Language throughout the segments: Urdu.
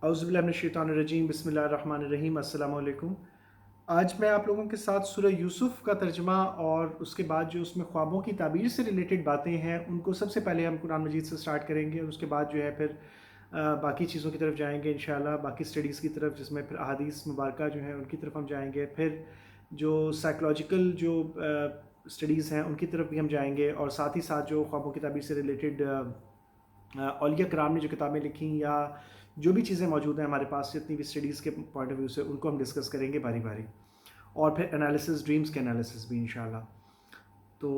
اعوذ باللہ من الشیطان الرجیم، بسم اللہ الرحمن الرحیم، السلام علیکم۔ آج میں آپ لوگوں کے ساتھ سورہ یوسف کا ترجمہ اور اس کے بعد جو اس میں خوابوں کی تعبیر سے ریلیٹڈ باتیں ہیں ان کو سب سے پہلے ہم قرآن مجید سے سٹارٹ کریں گے، اور اس کے بعد جو ہے پھر باقی چیزوں کی طرف جائیں گے انشاءاللہ، باقی سٹڈیز کی طرف، جس میں پھر احادیث مبارکہ جو ہیں ان کی طرف ہم جائیں گے، پھر جو سائیکلوجیکل جو سٹڈیز ہیں ان کی طرف بھی ہم جائیں گے، اور ساتھ ہی ساتھ جو خوابوں کی تعبیر سے ریلیٹڈ اولیاء کرام نے جو کتابیں لکھی یا جو بھی چیزیں موجود ہیں ہمارے پاس جتنی بھی اسٹڈیز کے پوائنٹ آف ویو سے ان کو ہم ڈسکس کریں گے باری باری، اور پھر انالیسس، ڈریمز کے انالیسس بھی انشاءاللہ۔ تو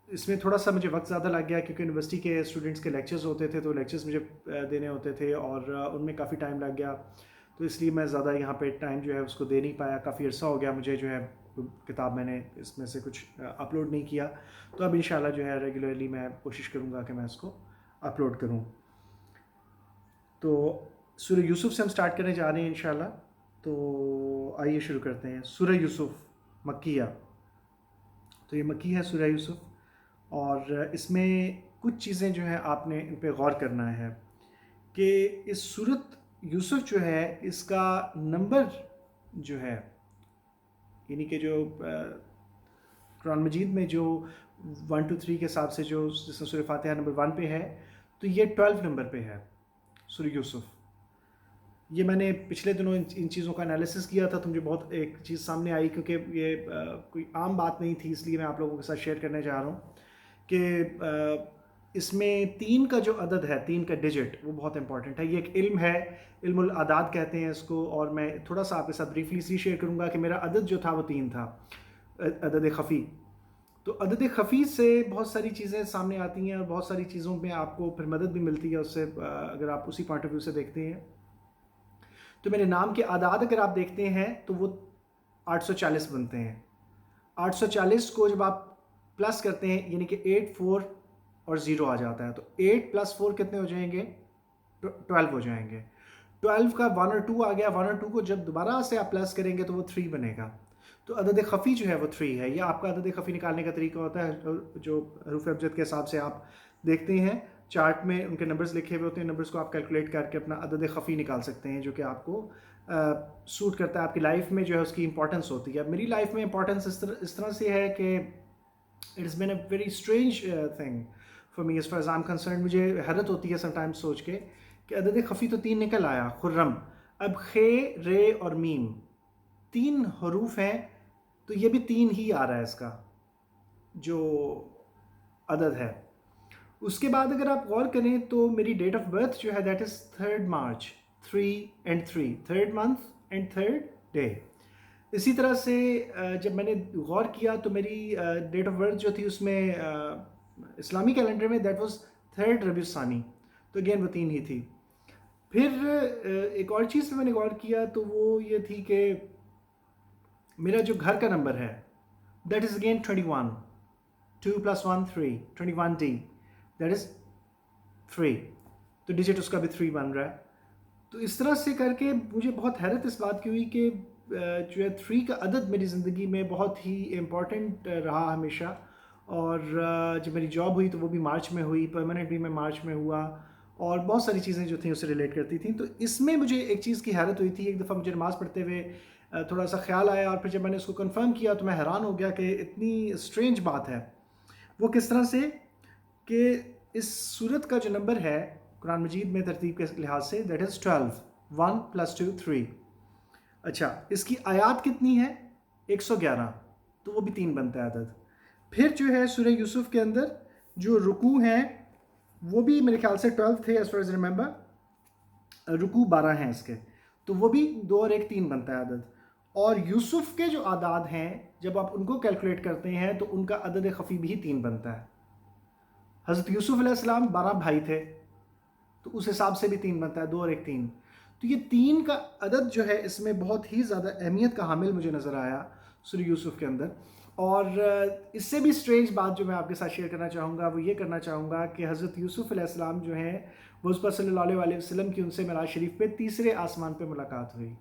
اس میں تھوڑا سا مجھے وقت زیادہ لگ گیا کیونکہ یونیورسٹی کے اسٹوڈنٹس کے لیکچرز ہوتے تھے، تو لیکچرز مجھے دینے ہوتے تھے اور ان میں کافی ٹائم لگ گیا، تو اس لیے میں زیادہ یہاں پہ ٹائم جو ہے اس کو دے نہیں پایا۔ کافی عرصہ ہو گیا مجھے جو ہے کتاب میں نے اس میں سے کچھ اپلوڈ نہیں کیا، تو اب انشاءاللہ جو ہے ریگولرلی میں کوشش کروں گا کہ میں اس کو اپلوڈ کروں۔ تو سورہ یوسف سے ہم سٹارٹ کرنے جا رہے ہیں انشاءاللہ، تو آئیے شروع کرتے ہیں۔ سورہ یوسف مکیہ، تو یہ مکی ہے سورہ یوسف، اور اس میں کچھ چیزیں جو ہیں آپ نے ان پہ غور کرنا ہے کہ اس سورت یوسف جو ہے اس کا نمبر جو ہے، یعنی کہ جو قرآن مجید میں جو 1 2 3 کے حساب سے جو جس میں سورہ فاتحہ نمبر 1 پہ ہے، تو یہ 12 نمبر پہ ہے سورہ یوسف۔ یہ میں نے پچھلے دنوں ان چیزوں کا انالیسس کیا تھا، تو مجھے بہت ایک چیز سامنے آئی کیونکہ یہ کوئی عام بات نہیں تھی، اس لیے میں آپ لوگوں کے ساتھ شیئر کرنے جا رہا ہوں کہ اس میں 3 کا جو عدد ہے، 3 کا ڈیجٹ، وہ بہت امپورٹنٹ ہے۔ یہ ایک علم ہے، علم الاعداد کہتے ہیں اس کو، اور میں تھوڑا سا آپ کے ساتھ بریفلی اس لیے شیئر کروں گا کہ میرا عدد جو تھا وہ 3 تھا، عدد خفی۔ تو عدد خفی سے بہت ساری چیزیں سامنے آتی ہیں، اور بہت ساری چیزوں میں آپ کو پھر مدد بھی ملتی ہے اس سے، اگر آپ اسی پوائنٹ آف ویو سے دیکھتے ہیں۔ تو میرے نام کے اعداد اگر آپ دیکھتے ہیں تو وہ 840 بنتے ہیں۔ 840 کو جب آپ پلس کرتے ہیں یعنی کہ 8 4 اور 0 آ جاتا ہے، تو 8 + 4 کتنے ہو جائیں گے؟ 12 ہو جائیں گے۔ 12 کا 1 اور 2 آ گیا، 1 اور 2 کو جب دوبارہ سے آپ پلس کریں گے تو وہ 3 بنے گا۔ تو عدد خفی جو ہے وہ 3 ہے۔ یہ آپ کا عدد خفی نکالنے کا طریقہ ہوتا ہے، جو حروف ابجد کے حساب سے آپ دیکھتے ہیں چارٹ میں ان کے نمبرز لکھے ہوئے ہوتے ہیں، نمبرز کو آپ کیلکولیٹ کر کے اپنا عدد خفی نکال سکتے ہیں، جو کہ آپ کو سوٹ کرتا ہے، آپ کی لائف میں جو ہے اس کی امپورٹنس ہوتی ہے۔ اب میری لائف میں امپورٹنس اس طرح سے ہے کہ it is been a very strange thing for me as far as I am concerned. مجھے حیرت ہوتی ہے سم ٹائمز سوچ کے کہ عدد خفی تو 3 نکل آیا، خرم۔ اب خ، ر اور میم 3 حروف ہیں، تو یہ بھی 3 ہی آ رہا ہے اس کا جو عدد ہے۔ اس کے بعد اگر آپ غور کریں تو میری ڈیٹ آف برتھ جو ہے that is 3 March, 3 and 3، 3rd month and 3rd day. اسی طرح سے جب میں نے غور کیا تو میری ڈیٹ آف برتھ جو تھی اس میں اسلامی کیلنڈر میں دیٹ واز 3rd ربیع الثانی، تو اگین وہ 3 ہی تھی۔ پھر ایک اور چیز پہ میں نے غور کیا تو وہ یہ تھی کہ میرا جو گھر کا نمبر ہے that is again 21، 2 + 1 3، 21D، that is 3، تو ڈیجٹ اس کا بھی 3 بن رہا ہے۔ تو اس طرح سے کر کے مجھے بہت حیرت اس بات کی ہوئی کہ جو ہے 3 کا عدد میری زندگی میں بہت ہی امپورٹنٹ رہا ہمیشہ، اور جب میری جاب ہوئی تو وہ بھی مارچ میں ہوئی، پرماننٹ بھی میں مارچ میں ہوا، اور بہت ساری چیزیں جو تھیں اس سے ریلیٹ کرتی تھیں۔ تو اس میں مجھے ایک چیز کی حیرت ہوئی تھی، ایک دفعہ مجھے نماز پڑھتے ہوئے تھوڑا سا خیال آیا، اور پھر جب میں نے اس کو کنفرم کیا تو میں حیران ہو گیا کہ اتنی اسٹرینج بات ہے۔ وہ کس طرح سے کہ اس سورت کا جو نمبر ہے قرآن مجید میں ترتیب کے لحاظ سے دیٹ از 12، 1 + 2 3۔ اچھا، اس کی آیات کتنی ہے؟ 111، تو وہ بھی 3 بنتا ہے عدد۔ پھر جو ہے سورہ یوسف کے اندر جو رکوع ہیں وہ بھی میرے خیال سے 12 تھے ایز فار ایز ریمبر، رکوع 12 ہیں اس کے، تو وہ بھی 2 اور 1 3 بنتا ہے عدد۔ اور یوسف کے جو اعداد ہیں جب آپ ان کو کیلکولیٹ کرتے ہیں تو ان کا عدد خفی بھی 3 بنتا ہے۔ حضرت یوسف علیہ السلام 12 بھائی تھے، تو اس حساب سے بھی 3 بنتا ہے، 2 اور 1 3۔ تو یہ 3 کا عدد جو ہے اس میں بہت ہی زیادہ اہمیت کا حامل مجھے نظر آیا سورہ یوسف کے اندر۔ اور اس سے بھی اسٹرینج بات جو میں آپ کے ساتھ شیئر کرنا چاہوں گا وہ یہ کرنا چاہوں گا کہ حضرت یوسف علیہ السلام جو ہیں وہ اس پر صلی اللہ علیہ وسلم کی ان سے معراج شریف پہ 3 آسمان پہ ملاقات ہوئی۔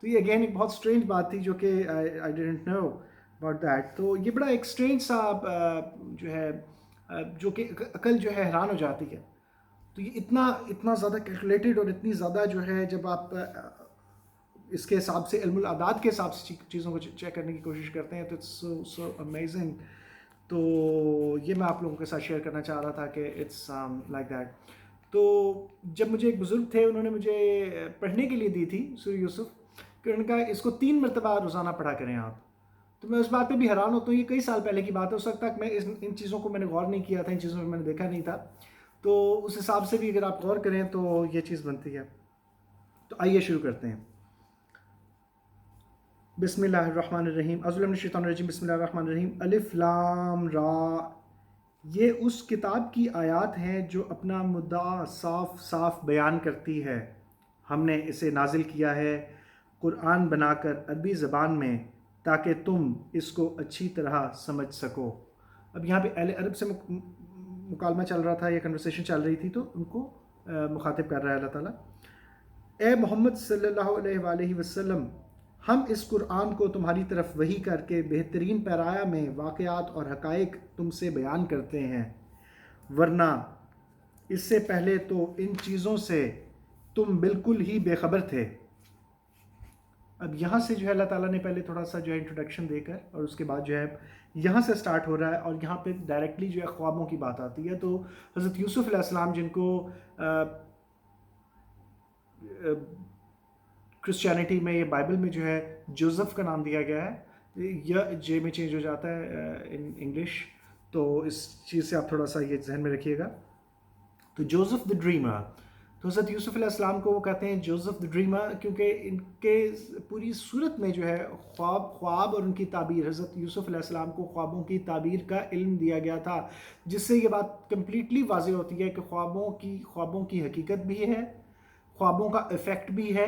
تو یہ اگین ایک بہت اسٹرینج بات تھی جو کہ I didn't know about that. تو یہ بڑا ایک اسٹرینج سا جو ہے جو کہ عقل جو ہے حیران ہو جاتی ہے۔ تو یہ اتنا زیادہ کیلکولیٹڈ اور اتنی زیادہ جو ہے، جب آپ اس کے حساب سے علم الاعداد کے حساب سے چیزوں کو چیک کرنے کی کوشش کرتے ہیں، تو اٹس سو امیزنگ. تو یہ میں آپ لوگوں کے ساتھ شیئر کرنا چاہ رہا تھا کہ اٹس لائک دیٹ. تو جب مجھے ایک بزرگ تھے، انہوں نے مجھے پڑھنے کے لیے دی تھی سورہ یوسف، کہ ان کا اس کو 3 مرتبہ روزانہ پڑھا کریں آپ. تو میں اس بات پہ بھی حیران ہوتا ہوں، یہ کئی سال پہلے کی بات ہے، اس وقت تک میں ان چیزوں کو میں نے غور نہیں کیا تھا، ان چیزوں میں نے دیکھا نہیں تھا. تو اس حساب سے بھی اگر آپ غور کریں تو یہ چیز بنتی ہے. تو آئیے شروع کرتے ہیں. بسم اللہ الرحمن الرحیم. اعوذ باللہ من الشیطان الرجیم. بسم اللہ الرحمن الرحیم. الف لام را، یہ اس کتاب کی آیات ہیں جو اپنا مدعا صاف صاف بیان کرتی ہے. ہم نے اسے نازل کیا ہے قرآن بنا کر عربی زبان میں، تاکہ تم اس کو اچھی طرح سمجھ سکو. اب یہاں پہ اہل عرب سے مکالمہ چل رہا تھا، یہ کنورسیشن چل رہی تھی، تو ان کو مخاطب کر رہا ہے اللہ تعالیٰ. اے محمد صلی اللہ علیہ وآلہ وسلم، ہم اس قرآن کو تمہاری طرف وحی کر کے بہترین پیرایا میں واقعات اور حقائق تم سے بیان کرتے ہیں، ورنہ اس سے پہلے تو ان چیزوں سے تم بالکل ہی بے خبر تھے. اب یہاں سے جو ہے اللہ تعالیٰ نے پہلے تھوڑا سا جو ہے انٹروڈکشن دے کر، اور اس کے بعد جو ہے یہاں سے سٹارٹ ہو رہا ہے، اور یہاں پہ ڈائریکٹلی جو ہے خوابوں کی بات آتی ہے. تو حضرت یوسف علیہ السلام، جن کو کرسچینٹی میں، یہ بائبل میں جو ہے جوزف کا نام دیا گیا ہے، یا جے میں چینج ہو جاتا ہے ان انگلش، تو اس چیز سے آپ تھوڑا سا یہ ذہن میں رکھیے گا. تو جوزف دا ڈریمر، تو حضرت یوسف علیہ السلام کو وہ کہتے ہیں جوزف دا ڈریمر، کیونکہ ان کے پوری صورت میں جو ہے خواب اور ان کی تعبیر، حضرت یوسف علیہ السلام کو خوابوں کی تعبیر کا علم دیا گیا تھا، جس سے یہ بات کمپلیٹلی واضح ہوتی ہے کہ خوابوں کی حقیقت بھی ہے، خوابوں کا ایفیکٹ بھی ہے،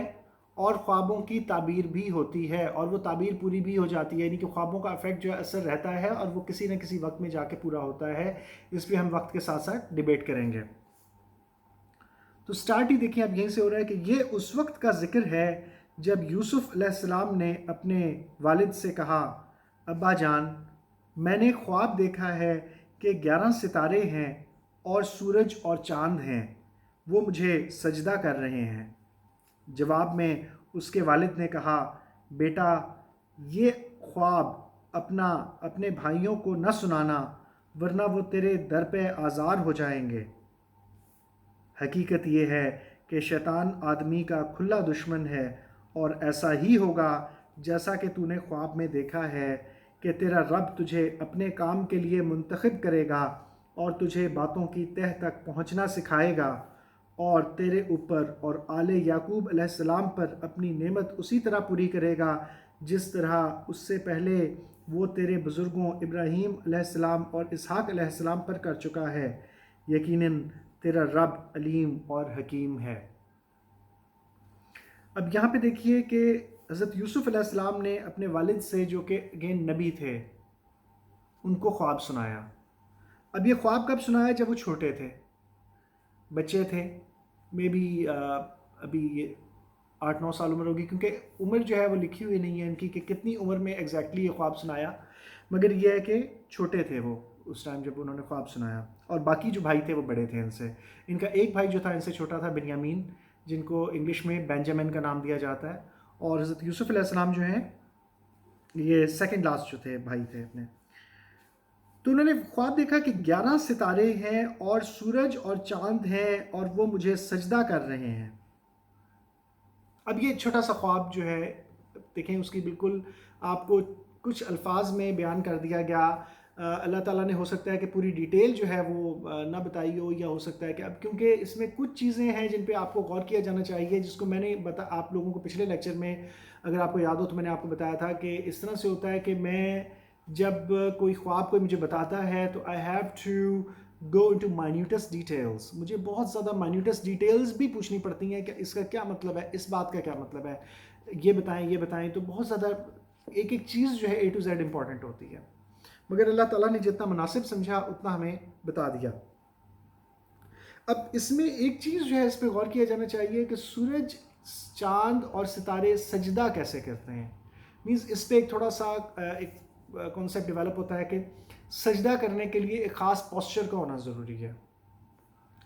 اور خوابوں کی تعبیر بھی ہوتی ہے، اور وہ تعبیر پوری بھی ہو جاتی ہے. یعنی کہ خوابوں کا ایفیکٹ جو ہے اثر رہتا ہے، اور وہ کسی نہ کسی وقت میں جا کے پورا ہوتا ہے. اس پہ ہم وقت کے ساتھ ساتھ ڈیبیٹ کریں گے. تو سٹارٹ ہی دیکھیں اب یہیں سے ہو رہا ہے کہ یہ اس وقت کا ذکر ہے جب یوسف علیہ السلام نے اپنے والد سے کہا، ابا جان، میں نے خواب دیکھا ہے کہ 11 ستارے ہیں اور سورج اور چاند ہیں، وہ مجھے سجدہ کر رہے ہیں. جواب میں اس کے والد نے کہا، بیٹا، یہ خواب اپنے بھائیوں کو نہ سنانا، ورنہ وہ تیرے در پہ آزار ہو جائیں گے. حقیقت یہ ہے کہ شیطان آدمی کا کھلا دشمن ہے، اور ایسا ہی ہوگا جیسا کہ تو نے خواب میں دیکھا ہے کہ تیرا رب تجھے اپنے کام کے لیے منتخب کرے گا، اور تجھے باتوں کی تہ تک پہنچنا سکھائے گا، اور تیرے اوپر اور آل یعقوب علیہ السلام پر اپنی نعمت اسی طرح پوری کرے گا جس طرح اس سے پہلے وہ تیرے بزرگوں ابراہیم علیہ السلام اور اسحاق علیہ السلام پر کر چکا ہے. یقیناً تیرا رب علیم اور حکیم ہے. اب یہاں پہ دیکھیے کہ حضرت یوسف علیہ السلام نے اپنے والد سے، جو کہ اگین نبی تھے، ان کو خواب سنایا. اب یہ خواب کب سنایا؟ جب وہ چھوٹے تھے، بچے تھے، مے بی ابھی یہ 8-9 سال عمر ہوگی، کیونکہ عمر جو ہے وہ لکھی ہوئی نہیں ہے ان کی کہ کتنی عمر میں ایگزیکٹلی یہ خواب سنایا، مگر یہ ہے کہ چھوٹے تھے وہ اس ٹائم جب انہوں نے خواب سنایا. اور باقی جو بھائی تھے وہ بڑے تھے ان سے. ان کا ایک بھائی جو تھا ان سے چھوٹا تھا، بنیامین، جن کو انگلش میں بینجامن کا نام دیا جاتا ہے. اور حضرت یوسف علیہ السلام جو ہیں، یہ سیکنڈ لاسٹ جو تھے بھائی تھے اپنے. تو انہوں نے خواب دیکھا کہ 11 ستارے ہیں اور سورج اور چاند ہیں، اور وہ مجھے سجدہ کر رہے ہیں. اب یہ چھوٹا سا خواب جو ہے، دیکھیں اس کی بالکل آپ کو کچھ الفاظ میں بیان کر دیا گیا. اللہ تعالیٰ نے ہو سکتا ہے کہ پوری ڈیٹیل جو ہے وہ نہ بتائی ہو، یا ہو سکتا ہے کہ اب کیونکہ اس میں کچھ چیزیں ہیں جن پہ آپ کو غور کیا جانا چاہیے، جس کو میں نے آپ لوگوں کو پچھلے لیکچر میں، اگر آپ کو یاد ہو تو میں نے آپ کو بتایا تھا کہ اس طرح سے ہوتا ہے کہ میں جب کوئی خواب کوئی مجھے بتاتا ہے تو I have to go into minutes details. مجھے بہت زیادہ مائنیوٹس ڈیٹیلز بھی پوچھنی پڑتی ہیں کہ اس کا کیا مطلب ہے، اس بات کا کیا مطلب ہے، یہ بتائیں. تو بہت زیادہ ایک چیز جو ہے اے ٹو زیڈ امپورٹنٹ ہوتی ہے، مگر اللہ تعالیٰ نے جتنا مناسب سمجھا اتنا ہمیں بتا دیا. اب اس میں ایک چیز جو ہے اس پہ غور کیا جانا چاہیے کہ سورج، چاند اور ستارے سجدہ کیسے کرتے ہیں. مینز اس پہ ایک تھوڑا سا ایک کانسیپٹ ڈیولپ ہوتا ہے کہ سجدہ کرنے کے لیے ایک خاص پوسچر کا ہونا ضروری ہے.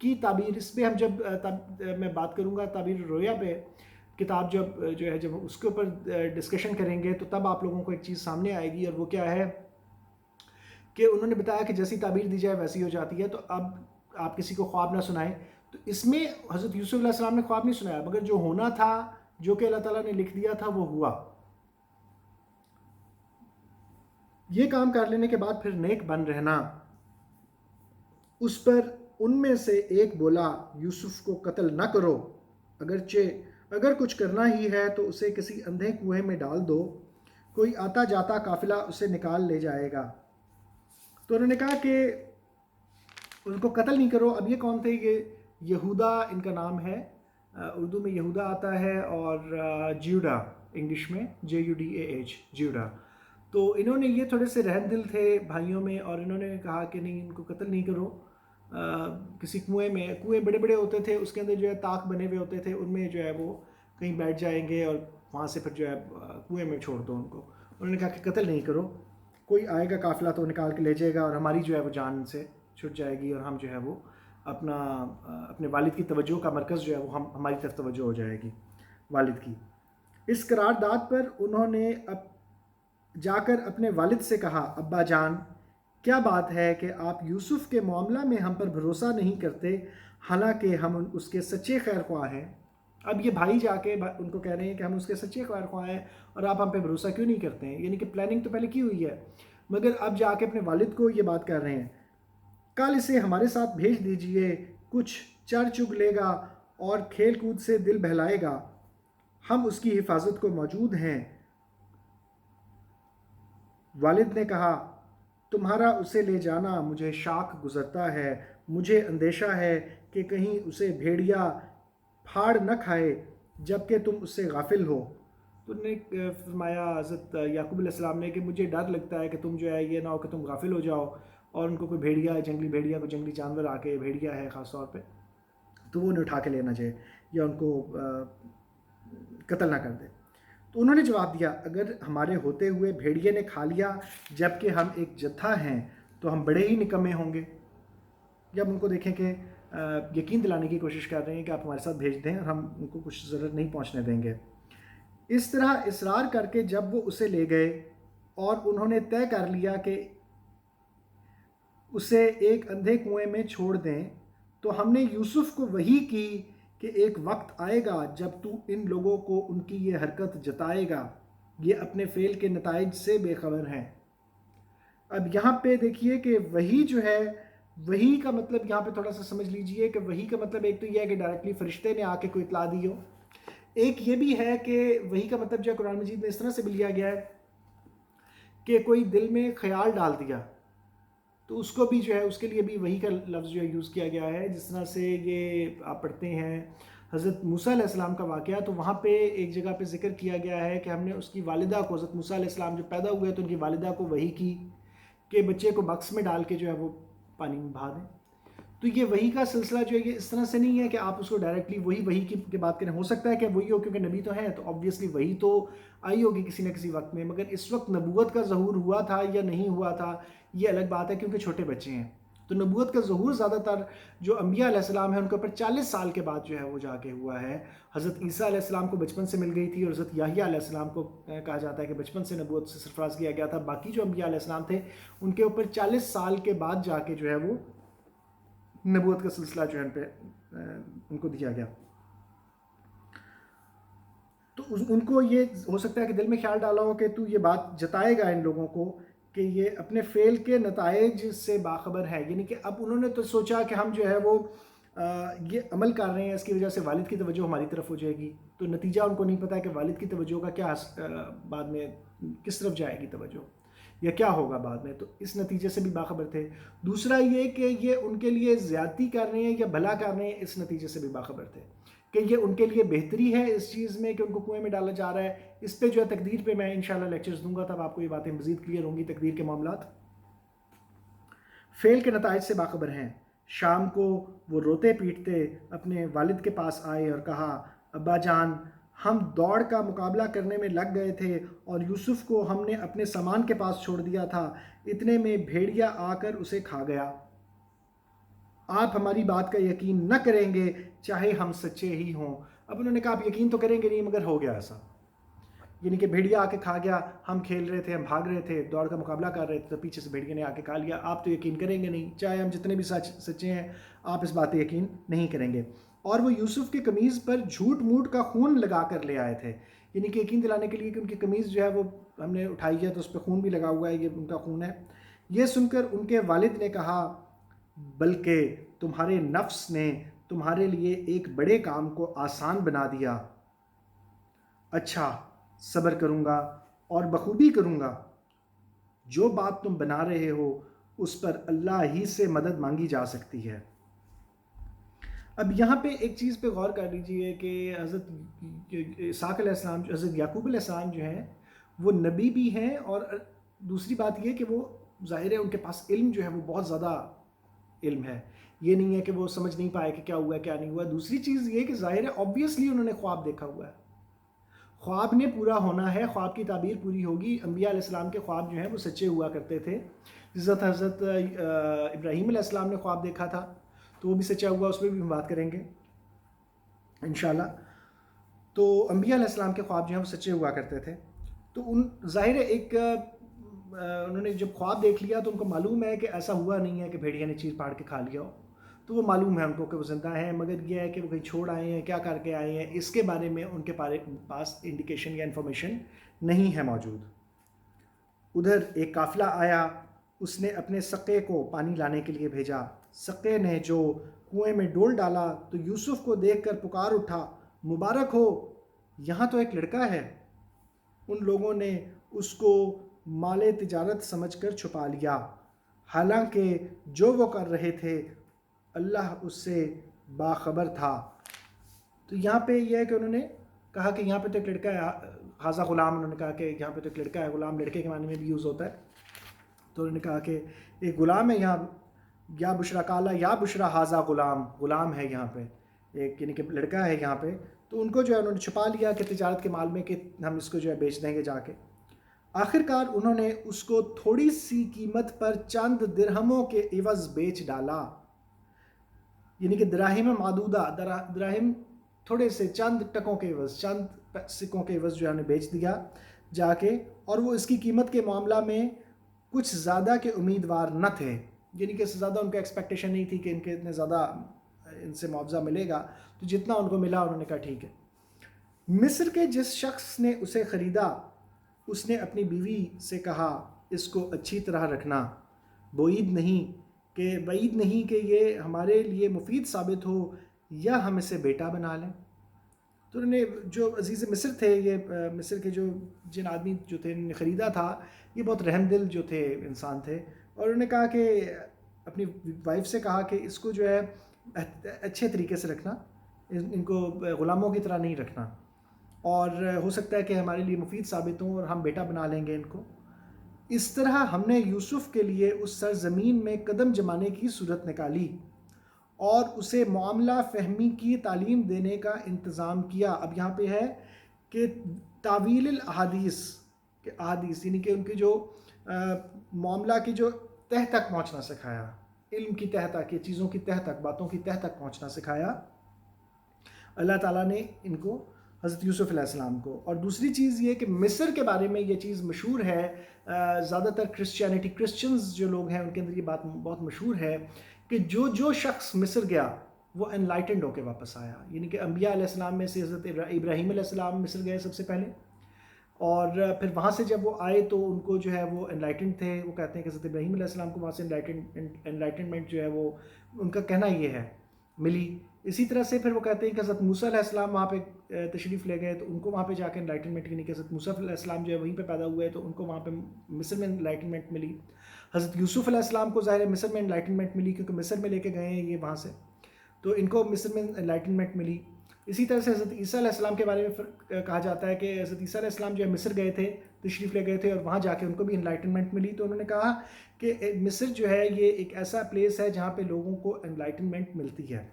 کی تعبیر، اس پہ ہم جب میں بات کروں گا تعبیر رویا پہ کتاب جب اس کے اوپر ڈسکشن کریں گے تو تب آپ لوگوں کو ایک چیز سامنے آئے گی، اور وہ کیا ہے کہ انہوں نے بتایا کہ جیسی تعبیر دی جائے ویسی ہو جاتی ہے. تو اب آپ کسی کو خواب نہ سنائیں. تو اس میں حضرت یوسف علیہ السلام نے خواب نہیں سنایا، مگر جو ہونا تھا، جو کہ اللہ تعالیٰ نے لکھ دیا تھا، وہ ہوا. یہ کام کر لینے کے بعد پھر نیک بن رہنا. اس پر ان میں سے ایک بولا یوسف کو قتل نہ کرو، اگر کچھ کرنا ہی ہے تو اسے کسی اندھے کنویں میں ڈال دو، کوئی آتا جاتا قافلہ اسے نکال لے جائے گا. تو انہوں نے کہا کہ ان کو قتل نہیں کرو. اب یہ کون تھے؟ یہ یہودا ان کا نام ہے، اردو میں یہودا آتا ہے اور جیوڈا انگلش میں JUDAH، جیوڈا. تو انہوں نے یہ تھوڑے سے رحم دل تھے بھائیوں میں، اور انہوں نے کہا کہ نہیں، ان کو قتل نہیں کرو. کسی کنویں بڑے بڑے ہوتے تھے، اس کے اندر جو ہے طاق بنے ہوئے ہوتے تھے، ان میں جو ہے وہ کہیں بیٹھ جائیں گے اور وہاں سے پھر جو ہے کنویں میں چھوڑ دو ان کو. انہوں نے کہا کہ قتل نہیں کرو، کوئی آئے گا قافلہ تو نکال کے لے جائے گا، اور ہماری جو ہے وہ جان سے چھٹ جائے گی، اور ہم جو ہے وہ اپنے والد کی توجہ کا مرکز جو ہے وہ ہماری طرف توجہ ہو جائے گی والد کی. اس قرارداد پر انہوں نے جا کر اپنے والد سے کہا، ابا جان، کیا بات ہے کہ آپ یوسف کے معاملہ میں ہم پر بھروسہ نہیں کرتے، حالانکہ ہم اس کے سچے خیر خواہ ہیں. اب یہ بھائی جا کے ان کو کہہ رہے ہیں کہ ہم اس کے سچے خیر خواہ ہیں، اور آپ ہم پہ بھروسہ کیوں نہیں کرتے ہیں؟ یعنی کہ پلاننگ تو پہلے کی ہوئی ہے، مگر اب جا کے اپنے والد کو یہ بات کر رہے ہیں. کل اسے ہمارے ساتھ بھیج دیجئے، کچھ چر چگ لے گا اور کھیل کود سے دل بہلائے گا، ہم اس کی حفاظت کو موجود ہیں. والد نے کہا، تمہارا اسے لے جانا مجھے شاک گزرتا ہے، مجھے اندیشہ ہے کہ کہیں اسے بھیڑیا پھاڑ نہ کھائے جبکہ تم اس سے غافل ہو. تو انہوں نے فرمایا حضرت یعقوب علیہ السلام نے کہ مجھے ڈر لگتا ہے کہ تم جو ہے یہ نہ ہو کہ تم غافل ہو جاؤ، اور ان کو کوئی بھیڑیا، جنگلی بھیڑیا، کوئی جنگلی جانور آ کے، بھیڑیا ہے خاص طور پہ، تو وہ انہیں اٹھا کے لینا چاہے یا ان کو قتل نہ کر دے. تو انہوں نے جواب دیا، اگر ہمارے ہوتے ہوئے بھیڑیے نے کھا لیا جبکہ ہم ایک جتھا ہیں تو ہم بڑے ہی نکمے ہوں گے. جب ان کو دیکھیں کہ یقین دلانے کی کوشش کر رہے ہیں کہ آپ ہمارے ساتھ بھیج دیں اور ہم ان کو کچھ ضرورت نہیں پہنچنے دیں گے. اس طرح اصرار کر کے جب وہ اسے لے گئے اور انہوں نے طے کر لیا کہ اسے ایک اندھے کنویں میں چھوڑ دیں، تو ہم نے یوسف کو وحی کی کہ ایک وقت آئے گا جب تو ان لوگوں کو ان کی یہ حرکت جتائے گا، یہ اپنے فعل کے نتائج سے بے خبر ہیں. اب یہاں پہ دیکھیے کہ وحی جو ہے، وحی کا مطلب یہاں پہ تھوڑا سا سمجھ لیجئے کہ وحی کا مطلب ایک تو یہ ہے کہ ڈائریکٹلی فرشتے نے آ کے کوئی اطلاع دی ہو. ایک یہ بھی ہے کہ وحی کا مطلب جو ہے قرآن مجید میں اس طرح سے بھی لیا گیا ہے کہ کوئی دل میں خیال ڈال دیا، تو اس کو بھی جو ہے، اس کے لیے بھی وحی کا لفظ جو ہے یوز کیا گیا ہے. جس طرح سے یہ آپ پڑھتے ہیں حضرت موسیٰ علیہ السلام کا واقعہ، تو وہاں پہ ایک جگہ پہ ذکر کیا گیا ہے کہ ہم نے اس کی والدہ کو، حضرت موسیٰ علیہ السلام جو پیدا ہوئے تو ان کی والدہ کو وحی کی کہ بچے کو بکس میں ڈال کے جو ہے وہ پانی میں بہا دیں. تو یہ وحی کا سلسلہ جو ہے یہ اس طرح سے نہیں ہے کہ آپ اس کو ڈائریکٹلی وحی کی بات کریں. ہو سکتا ہے کہ وہی ہو کیونکہ نبی تو ہیں، تو آبویسلی وحی تو آئی ہوگی کسی نہ کسی وقت میں، مگر اس وقت نبوت کا ظہور ہوا تھا یا نہیں ہوا تھا یہ الگ بات ہے، کیونکہ چھوٹے بچے ہیں. تو نبوت کا ظہور زیادہ تر جو انبیاء علیہ السلام ہیں ان کے اوپر 40 سال کے بعد جو ہے وہ جا کے ہوا ہے. حضرت عیسیٰ علیہ السلام کو بچپن سے مل گئی تھی، اور حضرت یحییٰ علیہ السلام کو کہا جاتا ہے کہ بچپن سے نبوت سے سرفراز کیا گیا تھا. باقی جو انبیاء علیہ السلام تھے ان کے اوپر 40 سال کے بعد جا کے جو ہے وہ نبوت کا سلسلہ جو ہے ان کو دیا گیا. تو ان کو یہ ہو سکتا ہے کہ دل میں خیال ڈالا ہو کہ تو یہ بات جتائے گا ان لوگوں کو کہ یہ اپنے فعل کے نتائج سے باخبر ہے. یعنی کہ اب انہوں نے تو سوچا کہ ہم جو ہے وہ یہ عمل کر رہے ہیں، اس کی وجہ سے والد کی توجہ ہماری طرف ہو جائے گی. تو نتیجہ ان کو نہیں پتا کہ والد کی توجہ کا کیا بعد میں کس طرف جائے گی توجہ، یا کیا ہوگا بعد میں. تو اس نتیجے سے بھی باخبر تھے. دوسرا یہ کہ یہ ان کے لیے زیادتی کر رہے ہیں یا بھلا کر رہے ہیں، اس نتیجے سے بھی باخبر تھے کہ یہ ان کے لیے بہتری ہے اس چیز میں کہ ان کو کنویں میں ڈالا جا رہا ہے. اس پہ جو ہے تقدیر پہ میں انشاءاللہ لیکچرز دوں گا، تب آپ کو یہ باتیں مزید کلیئر ہوں گی. تقدیر کے معاملات فعل کے نتائج سے باخبر ہیں. شام کو وہ روتے پیٹتے اپنے والد کے پاس آئے اور کہا، ابا جان، ہم دوڑ کا مقابلہ کرنے میں لگ گئے تھے اور یوسف کو ہم نے اپنے سامان کے پاس چھوڑ دیا تھا، اتنے میں بھیڑیا آ کر اسے کھا گیا. آپ ہماری بات کا یقین نہ کریں گے چاہے ہم سچے ہی ہوں. اب انہوں نے کہا آپ یقین تو کریں گے نہیں مگر ہو گیا ایسا. یعنی کہ بھیڑیا آ کے کھا گیا, ہم کھیل رہے تھے, ہم بھاگ رہے تھے, دوڑ کا مقابلہ کر رہے تھے, تو پیچھے سے بھیڑیا نے آ کے کھا لیا. آپ تو یقین کریں گے نہیں, چاہے ہم جتنے بھی سچے ہیں آپ اس بات پہ یقین نہیں کریں گے. اور وہ یوسف کی قمیض پر جھوٹ موٹ کا خون لگا کر لے آئے تھے, یعنی کہ یقین دلانے کے لیے کہ ان کی قمیض جو ہے وہ ہم نے اٹھائی ہے تو اس پہ خون بھی لگا ہوا ہے, یہ ان کا خون ہے. یہ سن کر ان کے والد نے کہا بلکہ تمہارے نفس نے تمہارے لیے ایک بڑے کام کو آسان بنا دیا. اچھا, صبر کروں گا اور بخوبی کروں گا. جو بات تم بنا رہے ہو اس پر اللہ ہی سے مدد مانگی جا سکتی ہے. اب یہاں پہ ایک چیز پہ غور کر لیجئے کہ حضرت اسحاق علیہ السلام, حضرت یعقوب علیہ السلام جو ہیں وہ نبی بھی ہیں, اور دوسری بات یہ کہ وہ ظاہر ہے ان کے پاس علم جو ہے وہ بہت زیادہ علم ہے. یہ نہیں ہے کہ وہ سمجھ نہیں پائے کہ کیا ہوا کیا نہیں ہوا. دوسری چیز یہ کہ ظاہر ہے آبویسلی انہوں نے خواب دیکھا ہوا ہے, خواب نے پورا ہونا ہے, خواب کی تعبیر پوری ہوگی. انبیاء علیہ السلام کے خواب جو ہیں وہ سچے ہوا کرتے تھے. حضرت ابراہیم علیہ السلام نے خواب دیکھا تھا تو وہ بھی سچا ہوا, اس پہ بھی ہم بات کریں گے انشاءاللہ. تو انبیاء علیہ السلام کے خواب جو ہیں وہ سچے ہوا کرتے تھے. تو ان ظاہر ہے ایک انہوں نے جب خواب دیکھ لیا تو ان کو معلوم ہے کہ ایسا ہوا نہیں ہے کہ بھیڑیا نے چیر پاڑ کے کھا لیا ہو, تو وہ معلوم ہے ان کو کہ وہ زندہ ہیں, مگر یہ ہے کہ وہ کہیں چھوڑ آئے ہیں, کیا کر کے آئے ہیں, اس کے بارے میں ان کے پاس انڈیکیشن یا انفارمیشن نہیں ہے موجود. ادھر ایک قافلہ آیا, اس نے اپنے سقے کو پانی لانے کے لیے بھیجا. سقے نے جو کنویں میں ڈول ڈالا تو یوسف کو دیکھ کر پکار اٹھا مبارک ہو, یہاں تو ایک لڑکا ہے. ان لوگوں نے اس کو مال تجارت سمجھ کر چھپا لیا, حالانکہ جو وہ کر رہے تھے اللہ اس سے باخبر تھا. تو یہاں پہ یہ ہے کہ انہوں نے کہا کہ یہاں پہ تو ایک لڑکا ہے, حاضہ غلام, انہوں نے کہا کہ یہاں پہ تو ایک لڑکا ہے. غلام لڑکے کے معنی میں بھی یوز ہوتا ہے, تو انہوں نے کہا کہ ایک غلام ہے یہاں, یا بشرا کالا یا بشرا حاضہ غلام, غلام ہے یہاں پہ ایک, یعنی کہ لڑکا ہے یہاں پہ. تو ان کو جو ہے انہوں نے چھپا لیا کہ تجارت کے مال میں کہ ہم اس کو جو ہے بیچ دیں گے جا کے. آخرکار انہوں نے اس کو تھوڑی سی قیمت پر چند درہموں کے عوض بیچ ڈالا, یعنی کہ دراہم معدودہ, دراہم تھوڑے سے چند ٹکوں کے عوض, چند سکوں کے عوض جو ہے انہیں بیچ دیا جا کے. اور وہ اس کی قیمت کے معاملہ میں کچھ زیادہ کے امیدوار نہ تھے, یعنی کہ زیادہ ان کو ایکسپیکٹیشن نہیں تھی کہ ان کے اتنے زیادہ ان سے معاوضہ ملے گا, تو جتنا ان کو ملا انہوں نے کہا ٹھیک ہے. مصر کے جس شخص نے اسے خریدا اس نے اپنی بیوی سے کہا اس کو اچھی طرح رکھنا, بعید نہیں کہ یہ ہمارے لیے مفید ثابت ہو یا ہم اسے بیٹا بنا لیں. تو انہوں نے جو عزیز مصر تھے, یہ مصر کے جن آدمی جو تھے انہوں نے خریدا تھا, یہ بہت رحم دل جو تھے انسان تھے, اور انہوں نے کہا کہ اپنی وائف سے کہا کہ اس کو جو ہے اچھے طریقے سے رکھنا, ان کو غلاموں کی طرح نہیں رکھنا, اور ہو سکتا ہے کہ ہمارے لیے مفید ثابت ہوں اور ہم بیٹا بنا لیں گے ان کو. اس طرح ہم نے یوسف کے لیے اس سرزمین میں قدم جمانے کی صورت نکالی اور اسے معاملہ فہمی کی تعلیم دینے کا انتظام کیا. اب یہاں پہ ہے کہ تعویل الاحادیث, کہ احادیث یعنی کہ ان کی جو معاملہ کی جو تہ تک پہنچنا سکھایا, علم کی تہ تک, یہ چیزوں کی تہ تک, باتوں کی تہ تک پہنچنا سکھایا اللہ تعالیٰ نے ان کو, حضرت یوسف علیہ السلام کو. اور دوسری چیز یہ کہ مصر کے بارے میں یہ چیز مشہور ہے, زیادہ تر کرسچنز جو لوگ ہیں ان کے اندر یہ بات بہت مشہور ہے کہ جو شخص مصر گیا وہ انلائٹنڈ ہو کے واپس آیا. یعنی کہ انبیاء علیہ السلام میں سے حضرت ابراہیم علیہ السلام مصر گئے سب سے پہلے, اور پھر وہاں سے جب وہ آئے تو ان کو جو ہے وہ انلائٹنڈ تھے. وہ کہتے ہیں کہ حضرت ابراہیم علیہ السلام کو وہاں سے انلائٹنمنٹ جو ہے وہ ان کا کہنا یہ ہے ملی. اسی طرح سے پھر وہ کہتے ہیں کہ حضرت موسیٰ علیہ السلام وہاں پہ تشریف لے گئے تو ان کو وہاں پہ جا کے انلائٹنمنٹ کی, نہیں کہ حضرت موسیٰ علیہ السلام جو ہے وہیں پہ پیدا ہوئے تو ان کو وہاں پہ مصر میں انلائٹنمنٹ ملی. حضرت یوسف علیہ السلام کو ظاہر ہے مصر میں انلائٹنمنٹ ملی کیونکہ مصر میں لے کے گئے ہیں یہ وہاں سے, تو ان کو مصر میں انلائٹنمنٹ ملی. اسی طرح سے حضرت عیسیٰ علیہ السلام کے بارے میں کہا جاتا ہے کہ حضرت عیسیٰ علیہ السلام جو ہے مصر گئے تھے, تشریف لے گئے تھے, اور وہاں جا کے ان کو بھی انلائٹنمنٹ ملی. تو انہوں نے کہا کہ مصر جو ہے یہ ایک ایسا پلیس ہے جہاں پہ لوگوں کو انلائٹنمنٹ ملتی ہے.